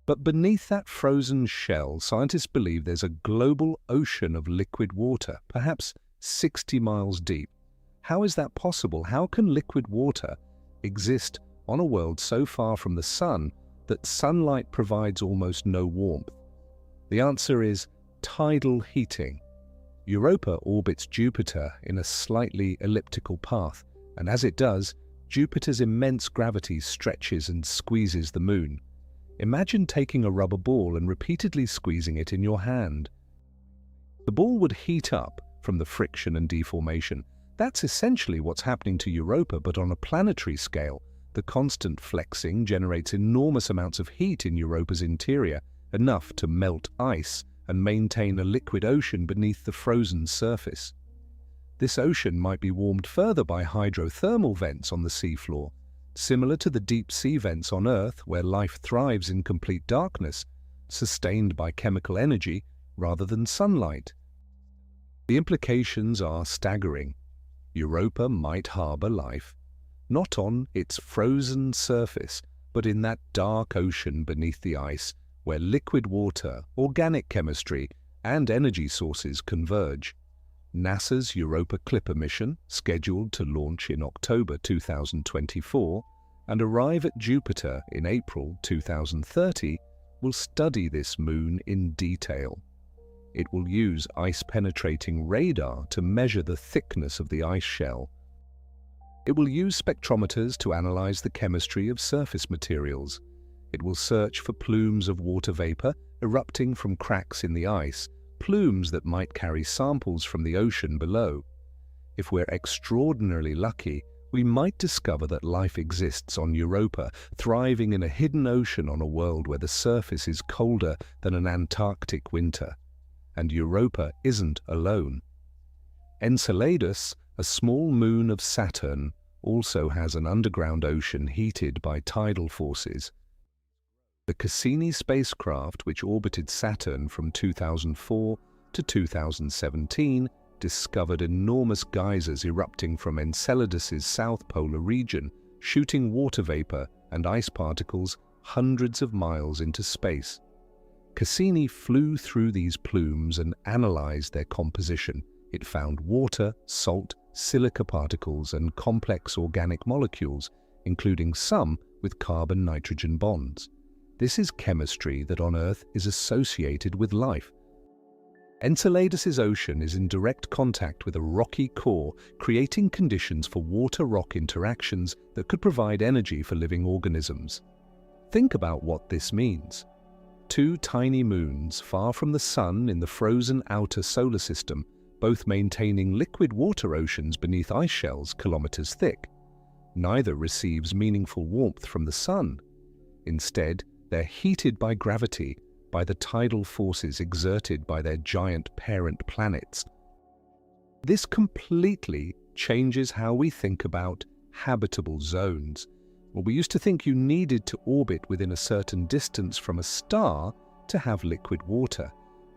But beneath that frozen shell, scientists believe there's a global ocean of liquid water, perhaps 60 miles deep. How is that possible? How can liquid water exist on a world so far from the sun that sunlight provides almost no warmth? The answer is tidal heating. Europa orbits Jupiter in a slightly elliptical path, and as it does, Jupiter's immense gravity stretches and squeezes the moon. Imagine taking a rubber ball and repeatedly squeezing it in your hand. The ball would heat up from the friction and deformation. That's essentially what's happening to Europa, but on a planetary scale. The constant flexing generates enormous amounts of heat in Europa's interior, enough to melt ice and maintain a liquid ocean beneath the frozen surface. This ocean might be warmed further by hydrothermal vents on the seafloor, similar to the deep sea vents on Earth where life thrives in complete darkness, sustained by chemical energy rather than sunlight. The implications are staggering. Europa might harbor life, not on its frozen surface, but in that dark ocean beneath the ice, where liquid water, organic chemistry, and energy sources converge. NASA's Europa Clipper mission, scheduled to launch in October 2024 and arrive at Jupiter in April 2030, will study this moon in detail. It will use ice-penetrating radar to measure the thickness of the ice shell. It will use spectrometers to analyze the chemistry of surface materials. It will search for plumes of water vapor erupting from cracks in the ice, plumes that might carry samples from the ocean below. If we're extraordinarily lucky, we might discover that life exists on Europa, thriving in a hidden ocean on a world where the surface is colder than an Antarctic winter. And Europa isn't alone. Enceladus, a small moon of Saturn, also has an underground ocean heated by tidal forces. The Cassini spacecraft, which orbited Saturn from 2004 to 2017, discovered enormous geysers erupting from Enceladus's south polar region, shooting water vapor and ice particles hundreds of miles into space. Cassini flew through these plumes and analyzed their composition. It found water, salt, silica particles, and complex organic molecules, including some with carbon-nitrogen bonds. This is chemistry that on Earth is associated with life. Enceladus's ocean is in direct contact with a rocky core, creating conditions for water-rock interactions that could provide energy for living organisms. Think about what this means. Two tiny moons far from the Sun in the frozen outer solar system, both maintaining liquid water oceans beneath ice shells kilometers thick. Neither receives meaningful warmth from the Sun. Instead, they're heated by gravity, by the tidal forces exerted by their giant parent planets. This completely changes how we think about habitable zones. Well, we used to think you needed to orbit within a certain distance from a star to have liquid water.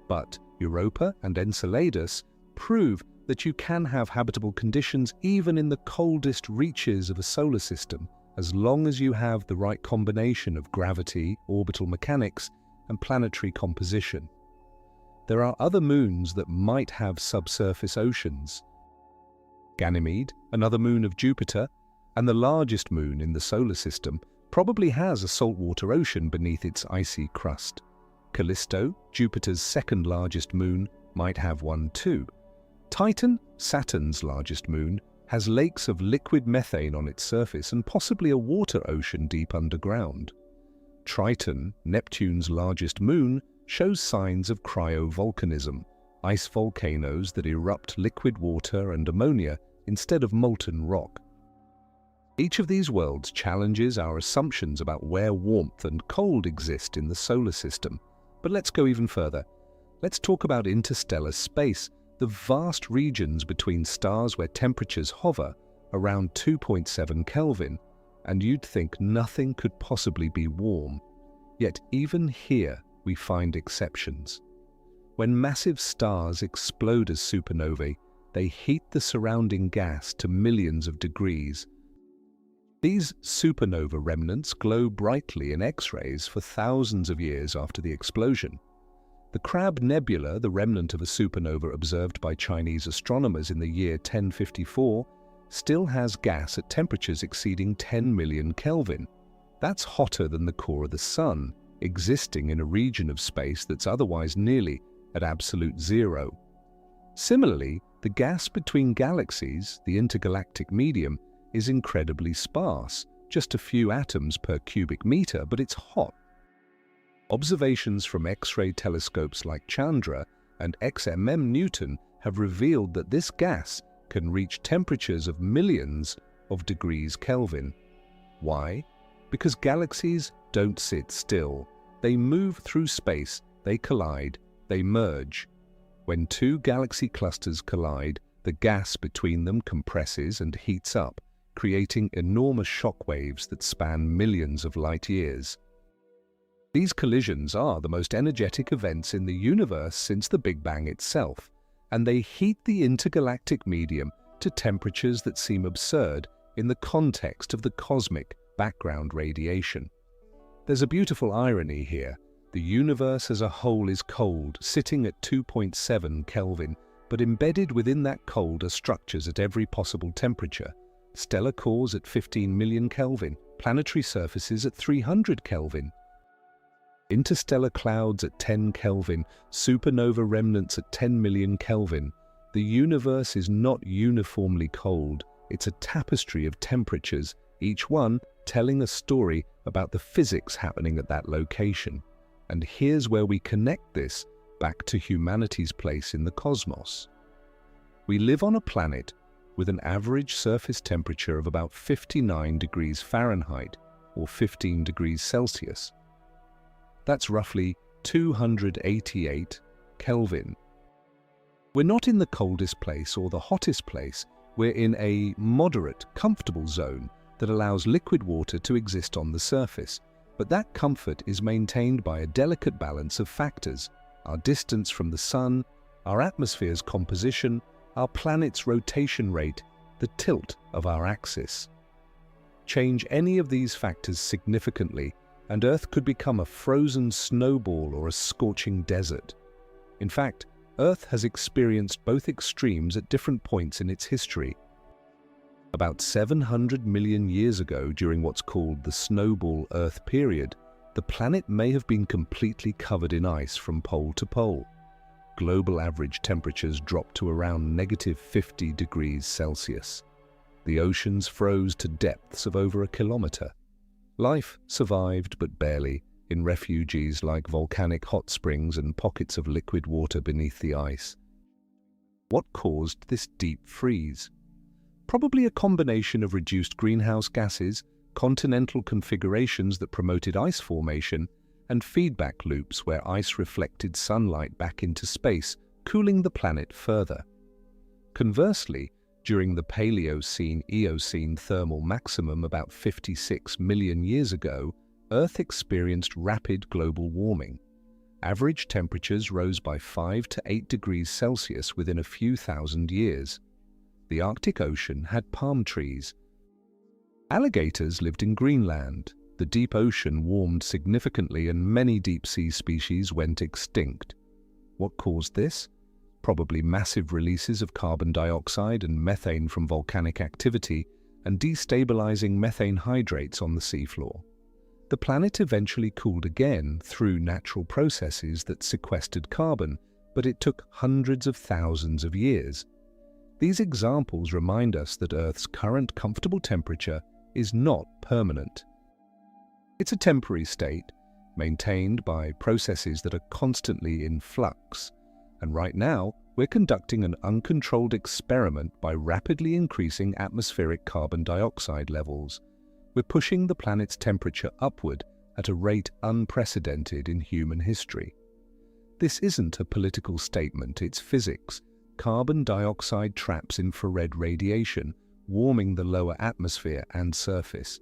But Europa and Enceladus prove that you can have habitable conditions even in the coldest reaches of a solar system, as long as you have the right combination of gravity, orbital mechanics, and planetary composition. There are other moons that might have subsurface oceans. Ganymede, another moon of Jupiter, and the largest moon in the solar system, probably has a saltwater ocean beneath its icy crust. Callisto, Jupiter's second largest moon, might have one too. Titan, Saturn's largest moon, has lakes of liquid methane on its surface and possibly a water ocean deep underground. Triton, Neptune's largest moon, shows signs of cryovolcanism, ice volcanoes that erupt liquid water and ammonia instead of molten rock. Each of these worlds challenges our assumptions about where warmth and cold exist in the solar system. But let's go even further. Let's talk about interstellar space, the vast regions between stars where temperatures hover around 2.7 Kelvin, and you'd think nothing could possibly be warm. Yet even here we find exceptions. When massive stars explode as supernovae, they heat the surrounding gas to millions of degrees. These supernova remnants glow brightly in X-rays for thousands of years after the explosion. The Crab Nebula, the remnant of a supernova observed by Chinese astronomers in the year 1054, still has gas at temperatures exceeding 10 million Kelvin. That's hotter than the core of the Sun, existing in a region of space that's otherwise nearly at absolute zero. Similarly, the gas between galaxies, the intergalactic medium, is incredibly sparse, just a few atoms per cubic meter, but it's hot. Observations from X-ray telescopes like Chandra and XMM Newton have revealed that this gas can reach temperatures of millions of degrees Kelvin. Why? Because galaxies don't sit still. They move through space, they collide, they merge. When two galaxy clusters collide, the gas between them compresses and heats up, creating enormous shock waves that span millions of light years. These collisions are the most energetic events in the universe since the Big Bang itself, and they heat the intergalactic medium to temperatures that seem absurd in the context of the cosmic background radiation. There's a beautiful irony here. The universe as a whole is cold, sitting at 2.7 Kelvin, but embedded within that cold are structures at every possible temperature. Stellar cores at 15 million Kelvin, planetary surfaces at 300 Kelvin. Interstellar clouds at 10 Kelvin, supernova remnants at 10 million Kelvin. The universe is not uniformly cold. It's a tapestry of temperatures, each one telling a story about the physics happening at that location. And here's where we connect this back to humanity's place in the cosmos. We live on a planet with an average surface temperature of about 59 degrees Fahrenheit or 15 degrees Celsius. That's roughly 288 Kelvin. We're not in the coldest place or the hottest place. We're in a moderate, comfortable zone that allows liquid water to exist on the surface. But that comfort is maintained by a delicate balance of factors: our distance from the Sun, our atmosphere's composition, our planet's rotation rate, the tilt of our axis. Change any of these factors significantly, and Earth could become a frozen snowball or a scorching desert. In fact, Earth has experienced both extremes at different points in its history. About 700 million years ago, during what's called the Snowball Earth period, the planet may have been completely covered in ice from pole to pole. Global average temperatures dropped to around -50 degrees Celsius. The oceans froze to depths of over a kilometer. Life survived, but barely, in refuges like volcanic hot springs and pockets of liquid water beneath the ice. What caused this deep freeze? Probably a combination of reduced greenhouse gases, continental configurations that promoted ice formation, and feedback loops where ice reflected sunlight back into space, cooling the planet further. Conversely, during the Paleocene-Eocene thermal maximum about 56 million years ago, Earth experienced rapid global warming. Average temperatures rose by 5 to 8 degrees Celsius within a few thousand years. The Arctic Ocean had palm trees. Alligators lived in Greenland. The deep ocean warmed significantly and many deep-sea species went extinct. What caused this? Probably massive releases of carbon dioxide and methane from volcanic activity and destabilizing methane hydrates on the seafloor. The planet eventually cooled again through natural processes that sequestered carbon, but it took hundreds of thousands of years. These examples remind us that Earth's current comfortable temperature is not permanent. It's a temporary state, maintained by processes that are constantly in flux. And right now, we're conducting an uncontrolled experiment by rapidly increasing atmospheric carbon dioxide levels. We're pushing the planet's temperature upward at a rate unprecedented in human history. This isn't a political statement, it's physics. Carbon dioxide traps infrared radiation, warming the lower atmosphere and surface.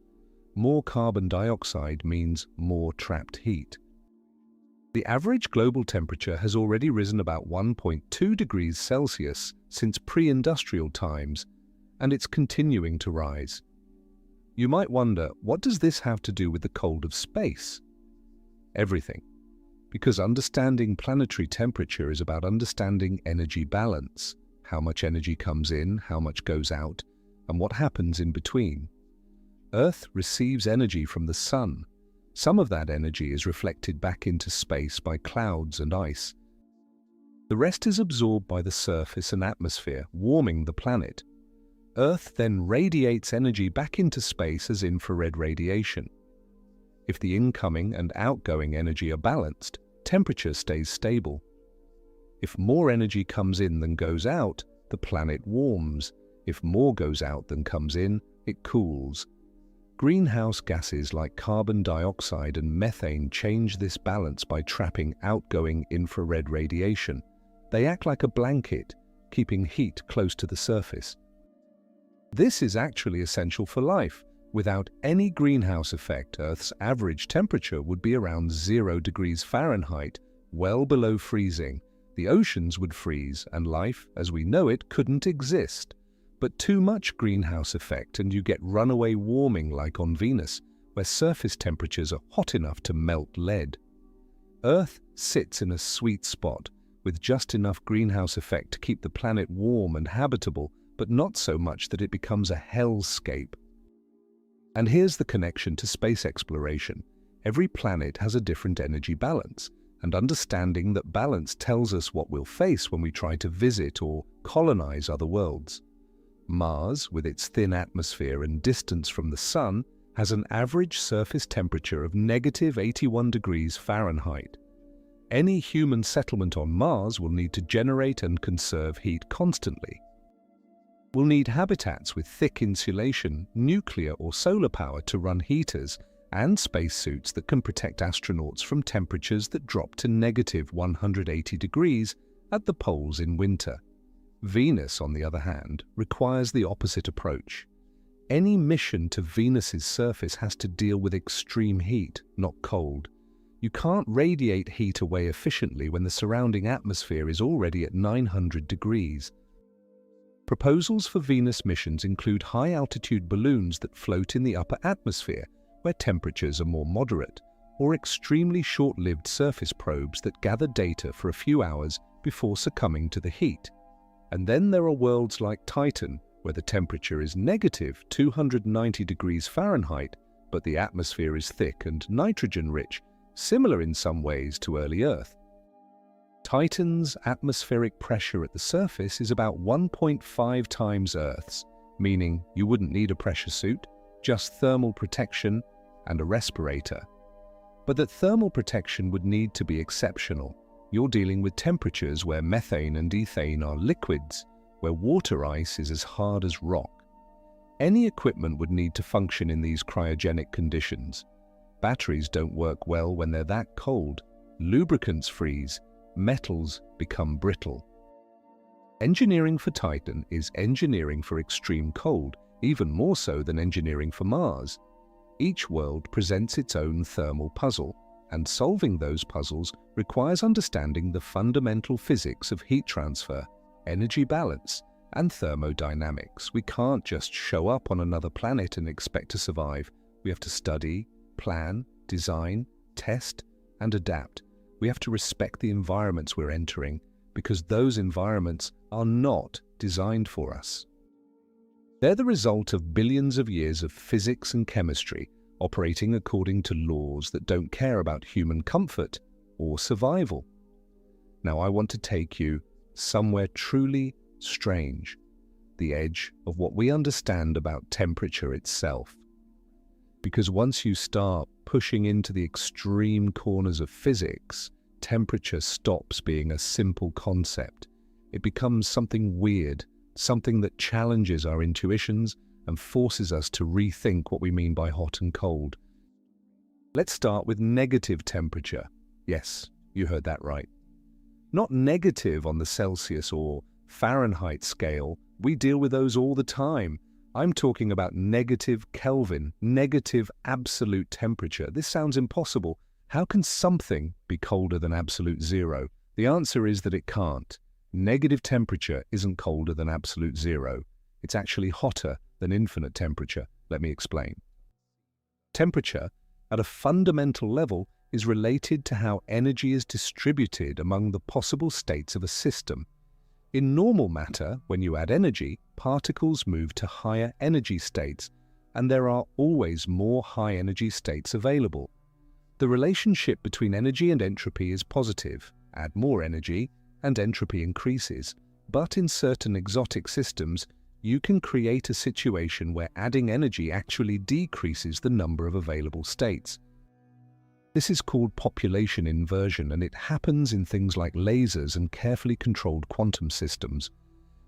More carbon dioxide means more trapped heat. The average global temperature has already risen about 1.2 degrees Celsius since pre-industrial times, and it's continuing to rise. You might wonder, what does this have to do with the cold of space? Everything. Because understanding planetary temperature is about understanding energy balance, how much energy comes in, how much goes out, and what happens in between. Earth receives energy from the sun. Some of that energy is reflected back into space by clouds and ice. The rest is absorbed by the surface and atmosphere, warming the planet. Earth then radiates energy back into space as infrared radiation. If the incoming and outgoing energy are balanced, temperature stays stable. If more energy comes in than goes out, the planet warms. If more goes out than comes in, it cools. Greenhouse gases like carbon dioxide and methane change this balance by trapping outgoing infrared radiation. They act like a blanket, keeping heat close to the surface. This is actually essential for life. Without any greenhouse effect, Earth's average temperature would be around 0 degrees Fahrenheit, well below freezing. The oceans would freeze, and life, as we know it, couldn't exist. But too much greenhouse effect and you get runaway warming like on Venus, where surface temperatures are hot enough to melt lead. Earth sits in a sweet spot, with just enough greenhouse effect to keep the planet warm and habitable, but not so much that it becomes a hellscape. And here's the connection to space exploration. Every planet has a different energy balance, and understanding that balance tells us what we'll face when we try to visit or colonize other worlds. Mars, with its thin atmosphere and distance from the Sun, has an average surface temperature of -81 degrees Fahrenheit. Any human settlement on Mars will need to generate and conserve heat constantly. We'll need habitats with thick insulation, nuclear or solar power to run heaters, and spacesuits that can protect astronauts from temperatures that drop to -180 degrees at the poles in winter. Venus, on the other hand, requires the opposite approach. Any mission to Venus's surface has to deal with extreme heat, not cold. You can't radiate heat away efficiently when the surrounding atmosphere is already at 900 degrees. Proposals for Venus missions include high-altitude balloons that float in the upper atmosphere, where temperatures are more moderate, or extremely short-lived surface probes that gather data for a few hours before succumbing to the heat. And then there are worlds like Titan, where the temperature is negative 290 degrees Fahrenheit, but the atmosphere is thick and nitrogen-rich, similar in some ways to early Earth. Titan's atmospheric pressure at the surface is about 1.5 times Earth's, meaning you wouldn't need a pressure suit, just thermal protection and a respirator. But that thermal protection would need to be exceptional. You're dealing with temperatures where methane and ethane are liquids, where water ice is as hard as rock. Any equipment would need to function in these cryogenic conditions. Batteries don't work well when they're that cold. Lubricants freeze. Metals become brittle. Engineering for Titan is engineering for extreme cold, even more so than engineering for Mars. Each world presents its own thermal puzzle, and solving those puzzles requires understanding the fundamental physics of heat transfer, energy balance, and thermodynamics. We can't just show up on another planet and expect to survive. We have to study, plan, design, test, and adapt. We have to respect the environments we're entering, because those environments are not designed for us. They're the result of billions of years of physics and chemistry operating according to laws that don't care about human comfort or survival. Now I want to take you somewhere truly strange, the edge of what we understand about temperature itself. Because once you start pushing into the extreme corners of physics, temperature stops being a simple concept. It becomes something weird, something that challenges our intuitions and forces us to rethink what we mean by hot and cold. Let's start with negative temperature. Yes, you heard that right. Not negative on the Celsius or Fahrenheit scale. We deal with those all the time. I'm talking about negative Kelvin, negative absolute temperature. This sounds impossible. How can something be colder than absolute zero? The answer is that it can't. Negative temperature isn't colder than absolute zero. It's actually hotter than infinite temperature. Let me explain. Temperature, at a fundamental level, is related to how energy is distributed among the possible states of a system. In normal matter, when you add energy, particles move to higher energy states, and there are always more high-energy states available. The relationship between energy and entropy is positive. Add more energy, and entropy increases. But in certain exotic systems, you can create a situation where adding energy actually decreases the number of available states. This is called population inversion, and it happens in things like lasers and carefully controlled quantum systems.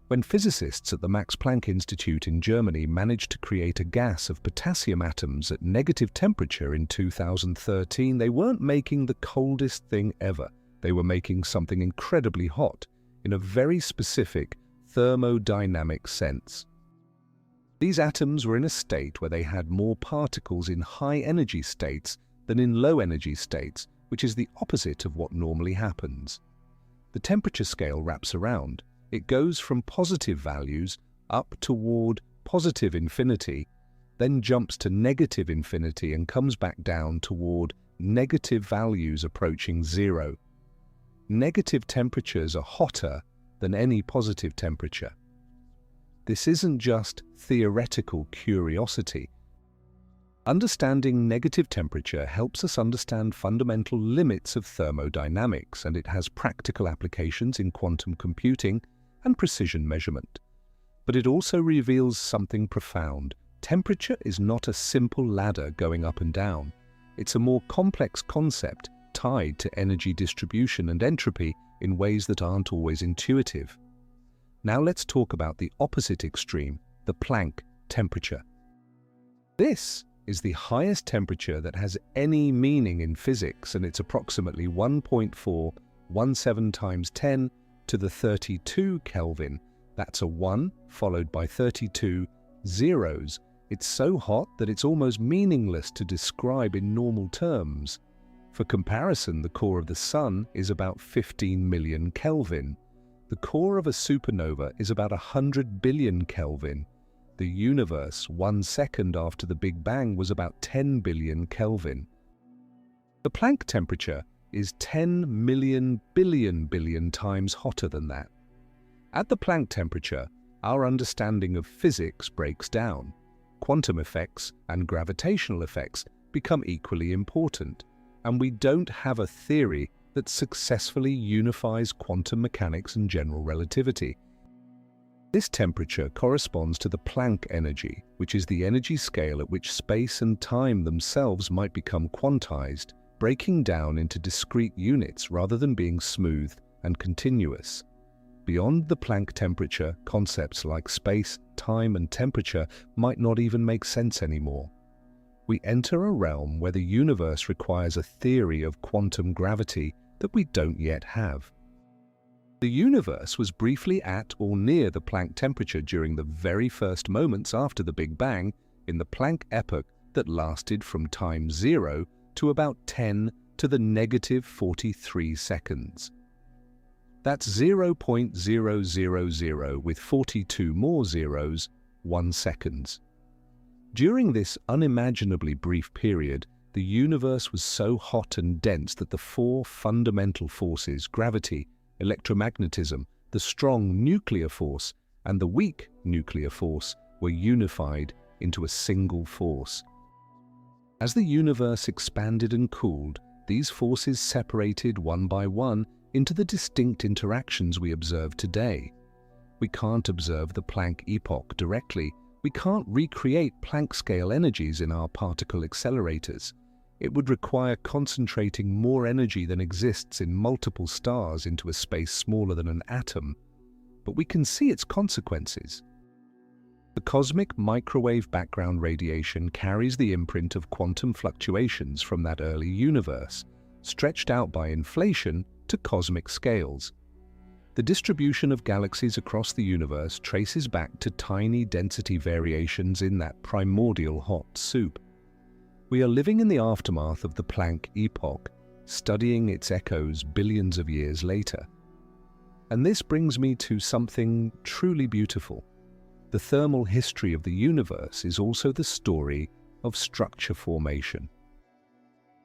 When physicists at the Max Planck Institute in Germany managed to create a gas of potassium atoms at negative temperature in 2013, they weren't making the coldest thing ever. They were making something incredibly hot, in a very specific thermodynamic sense. These atoms were in a state where they had more particles in high-energy states than in low-energy states, which is the opposite of what normally happens. The temperature scale wraps around. It goes from positive values up toward positive infinity, then jumps to negative infinity and comes back down toward negative values approaching zero. Negative temperatures are hotter than any positive temperature. This isn't just theoretical curiosity. Understanding negative temperature helps us understand fundamental limits of thermodynamics, and it has practical applications in quantum computing and precision measurement. But it also reveals something profound. Temperature is not a simple ladder going up and down. It's a more complex concept tied to energy distribution and entropy in ways that aren't always intuitive. Now let's talk about the opposite extreme, the Planck temperature. This is the highest temperature that has any meaning in physics, and it's approximately 1.417 times 10 to the 32 Kelvin. That's a 1 followed by 32 zeros. It's so hot that it's almost meaningless to describe in normal terms. For comparison, the core of the Sun is about 15 million Kelvin. The core of a supernova is about 100 billion Kelvin. The universe, 1 second after the Big Bang, was about 10 billion Kelvin. The Planck temperature is 10 million billion times hotter than that. At the Planck temperature, our understanding of physics breaks down. Quantum effects and gravitational effects become equally important, and we don't have a theory that successfully unifies quantum mechanics and general relativity. This temperature corresponds to the Planck energy, which is the energy scale at which space and time themselves might become quantized, breaking down into discrete units rather than being smooth and continuous. Beyond the Planck temperature, concepts like space, time, and temperature might not even make sense anymore. We enter a realm where the universe requires a theory of quantum gravity that we don't yet have. The universe was briefly at or near the Planck temperature during the very first moments after the Big Bang in the Planck epoch that lasted from time 0 to about 10 to the negative 43 seconds. That's 0.000 with 42 more zeros, 1 seconds. During this unimaginably brief period, the universe was so hot and dense that the four fundamental forces, gravity, electromagnetism, the strong nuclear force, and the weak nuclear force, were unified into a single force. As the universe expanded and cooled, these forces separated one by one into the distinct interactions we observe today. We can't observe the Planck epoch directly. We can't recreate Planck-scale energies in our particle accelerators. It would require concentrating more energy than exists in multiple stars into a space smaller than an atom. But we can see its consequences. The cosmic microwave background radiation carries the imprint of quantum fluctuations from that early universe, stretched out by inflation to cosmic scales. The distribution of galaxies across the universe traces back to tiny density variations in that primordial hot soup. We are living in the aftermath of the Planck epoch, studying its echoes billions of years later. And this brings me to something truly beautiful. The thermal history of the universe is also the story of structure formation.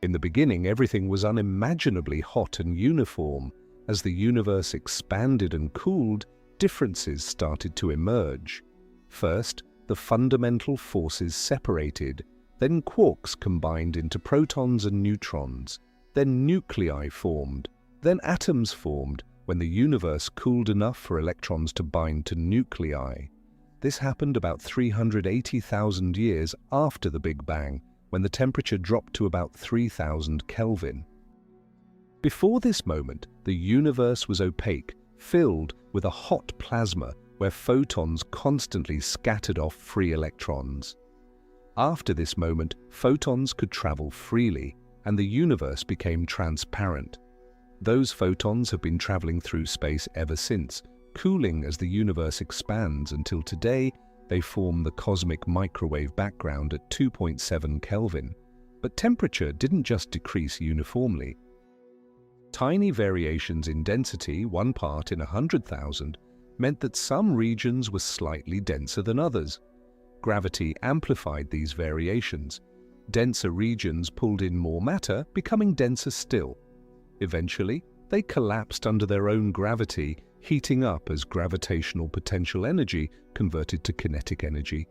In the beginning, everything was unimaginably hot and uniform. As the universe expanded and cooled, differences started to emerge. First, the fundamental forces separated. Then quarks combined into protons and neutrons. Then nuclei formed. Then atoms formed when the universe cooled enough for electrons to bind to nuclei. This happened about 380,000 years after the Big Bang, when the temperature dropped to about 3,000 Kelvin. Before this moment, the universe was opaque, filled with a hot plasma where photons constantly scattered off free electrons. After this moment, photons could travel freely, and the universe became transparent. Those photons have been traveling through space ever since, cooling as the universe expands until today they form the cosmic microwave background at 2.7 Kelvin. But temperature didn't just decrease uniformly. Tiny variations in density, 1 part in 100,000, meant that some regions were slightly denser than others. Gravity amplified these variations. Denser regions pulled in more matter, becoming denser still. Eventually, they collapsed under their own gravity, heating up as gravitational potential energy converted to kinetic energy.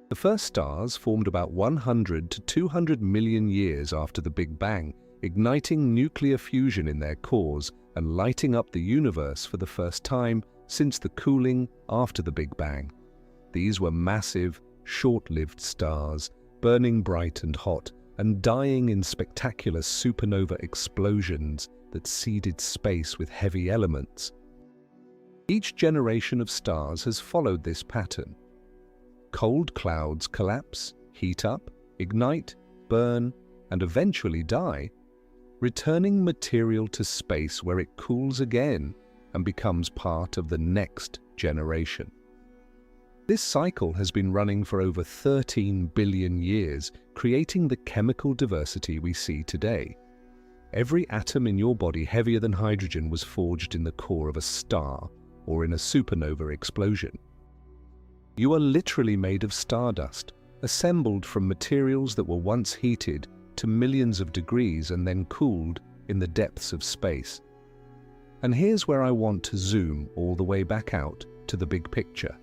The first stars formed about 100 to 200 million years after the Big Bang, igniting nuclear fusion in their cores and lighting up the universe for the first time since the cooling after the Big Bang. These were massive, short-lived stars, burning bright and hot, and dying in spectacular supernova explosions that seeded space with heavy elements. Each generation of stars has followed this pattern. Cold clouds collapse, heat up, ignite, burn, and eventually die, returning material to space where it cools again and becomes part of the next generation. This cycle has been running for over 13 billion years, creating the chemical diversity we see today. Every atom in your body heavier than hydrogen was forged in the core of a star or in a supernova explosion. You are literally made of stardust, assembled from materials that were once heated to millions of degrees and then cooled in the depths of space. And here's where I want to zoom all the way back out to the big picture.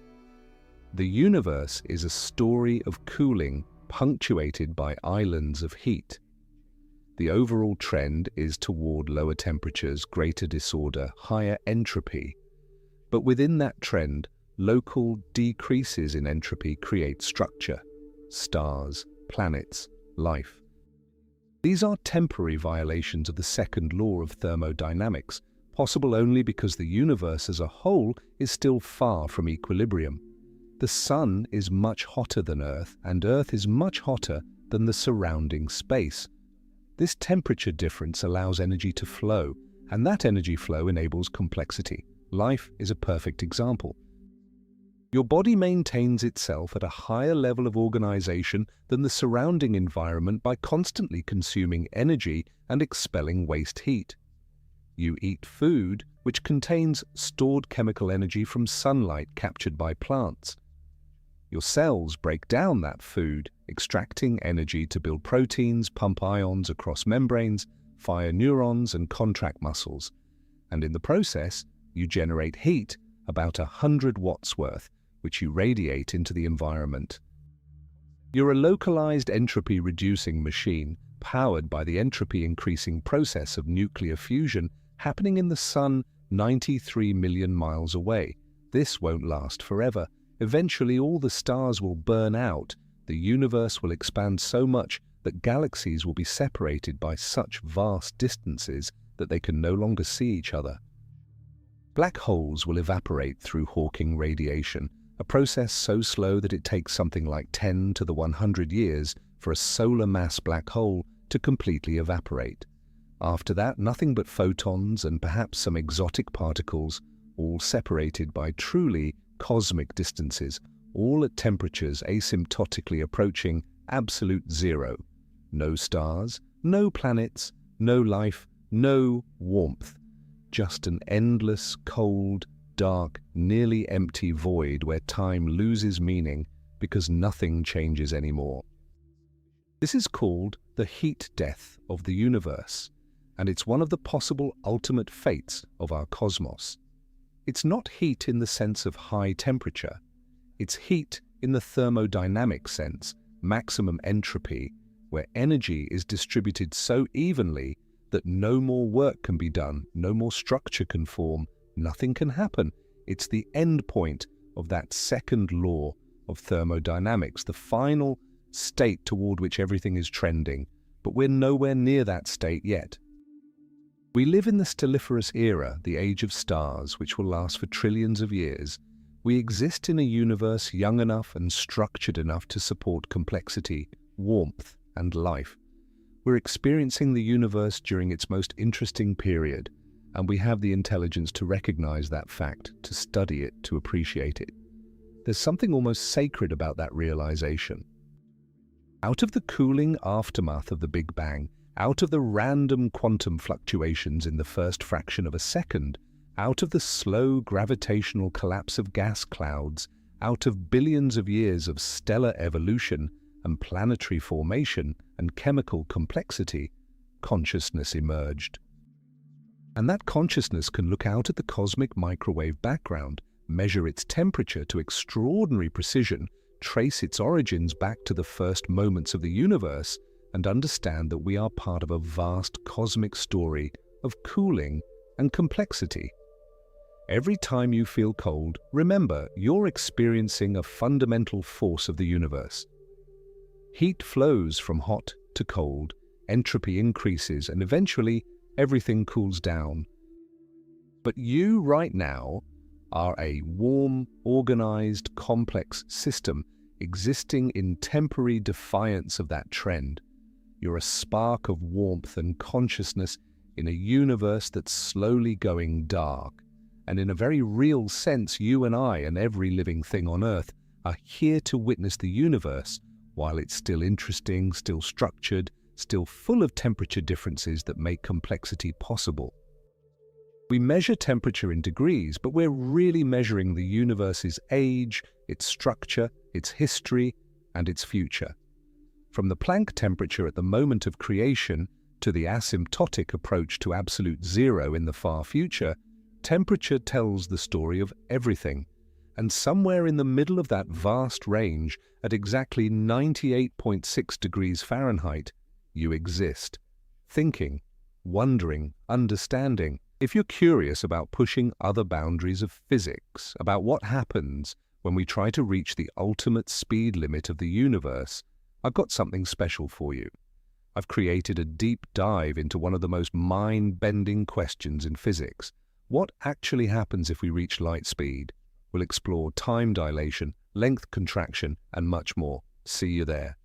The universe is a story of cooling punctuated by islands of heat. The overall trend is toward lower temperatures, greater disorder, higher entropy. But within that trend, local decreases in entropy create structure, stars, planets, life. These are temporary violations of the second law of thermodynamics, possible only because the universe as a whole is still far from equilibrium. The Sun is much hotter than Earth, and Earth is much hotter than the surrounding space. This temperature difference allows energy to flow, and that energy flow enables complexity. Life is a perfect example. Your body maintains itself at a higher level of organization than the surrounding environment by constantly consuming energy and expelling waste heat. You eat food which contains stored chemical energy from sunlight captured by plants. Your cells break down that food, extracting energy to build proteins, pump ions across membranes, fire neurons, and contract muscles. And in the process, you generate heat, about 100 watts worth, which you radiate into the environment. You're a localized entropy-reducing machine, powered by the entropy-increasing process of nuclear fusion happening in the Sun 93 million miles away. This won't last forever. Eventually, all the stars will burn out, the universe will expand so much that galaxies will be separated by such vast distances that they can no longer see each other. Black holes will evaporate through Hawking radiation, a process so slow that it takes something like 10 to the 100 years for a solar mass black hole to completely evaporate. After that, nothing but photons and perhaps some exotic particles, all separated by truly cosmic distances, all at temperatures asymptotically approaching absolute zero. No stars, no planets, no life, no warmth. Just an endless, cold, dark, nearly empty void where time loses meaning because nothing changes anymore. This is called the heat death of the universe, and it's one of the possible ultimate fates of our cosmos. It's not heat in the sense of high temperature. It's heat in the thermodynamic sense, maximum entropy, where energy is distributed so evenly that no more work can be done, no more structure can form, nothing can happen. It's the end point of that second law of thermodynamics, the final state toward which everything is trending, but we're nowhere near that state yet. We live in the stelliferous era, the age of stars, which will last for trillions of years. We exist in a universe young enough and structured enough to support complexity, warmth, and life. We're experiencing the universe during its most interesting period, and we have the intelligence to recognize that fact, to study it, to appreciate it. There's something almost sacred about that realization. Out of the cooling aftermath of the Big Bang, out of the random quantum fluctuations in the first fraction of a second, out of the slow gravitational collapse of gas clouds, out of billions of years of stellar evolution and planetary formation and chemical complexity, consciousness emerged. And that consciousness can look out at the cosmic microwave background, measure its temperature to extraordinary precision, trace its origins back to the first moments of the universe, and understand that we are part of a vast cosmic story of cooling and complexity. Every time you feel cold, remember you're experiencing a fundamental force of the universe. Heat flows from hot to cold, entropy increases, and eventually everything cools down. But you right now are a warm, organized, complex system existing in temporary defiance of that trend. You're a spark of warmth and consciousness in a universe that's slowly going dark. And in a very real sense, you and I and every living thing on Earth are here to witness the universe while it's still interesting, still structured, still full of temperature differences that make complexity possible. We measure temperature in degrees, but we're really measuring the universe's age, its structure, its history, and its future. From the Planck temperature at the moment of creation to the asymptotic approach to absolute zero in the far future, temperature tells the story of everything. And somewhere in the middle of that vast range, at exactly 98.6 degrees Fahrenheit, you exist. Thinking, wondering, understanding. If you're curious about pushing other boundaries of physics, about what happens when we try to reach the ultimate speed limit of the universe, I've got something special for you. I've created a deep dive into one of the most mind-bending questions in physics. What actually happens if we reach light speed? We'll explore time dilation, length contraction, and much more. See you there.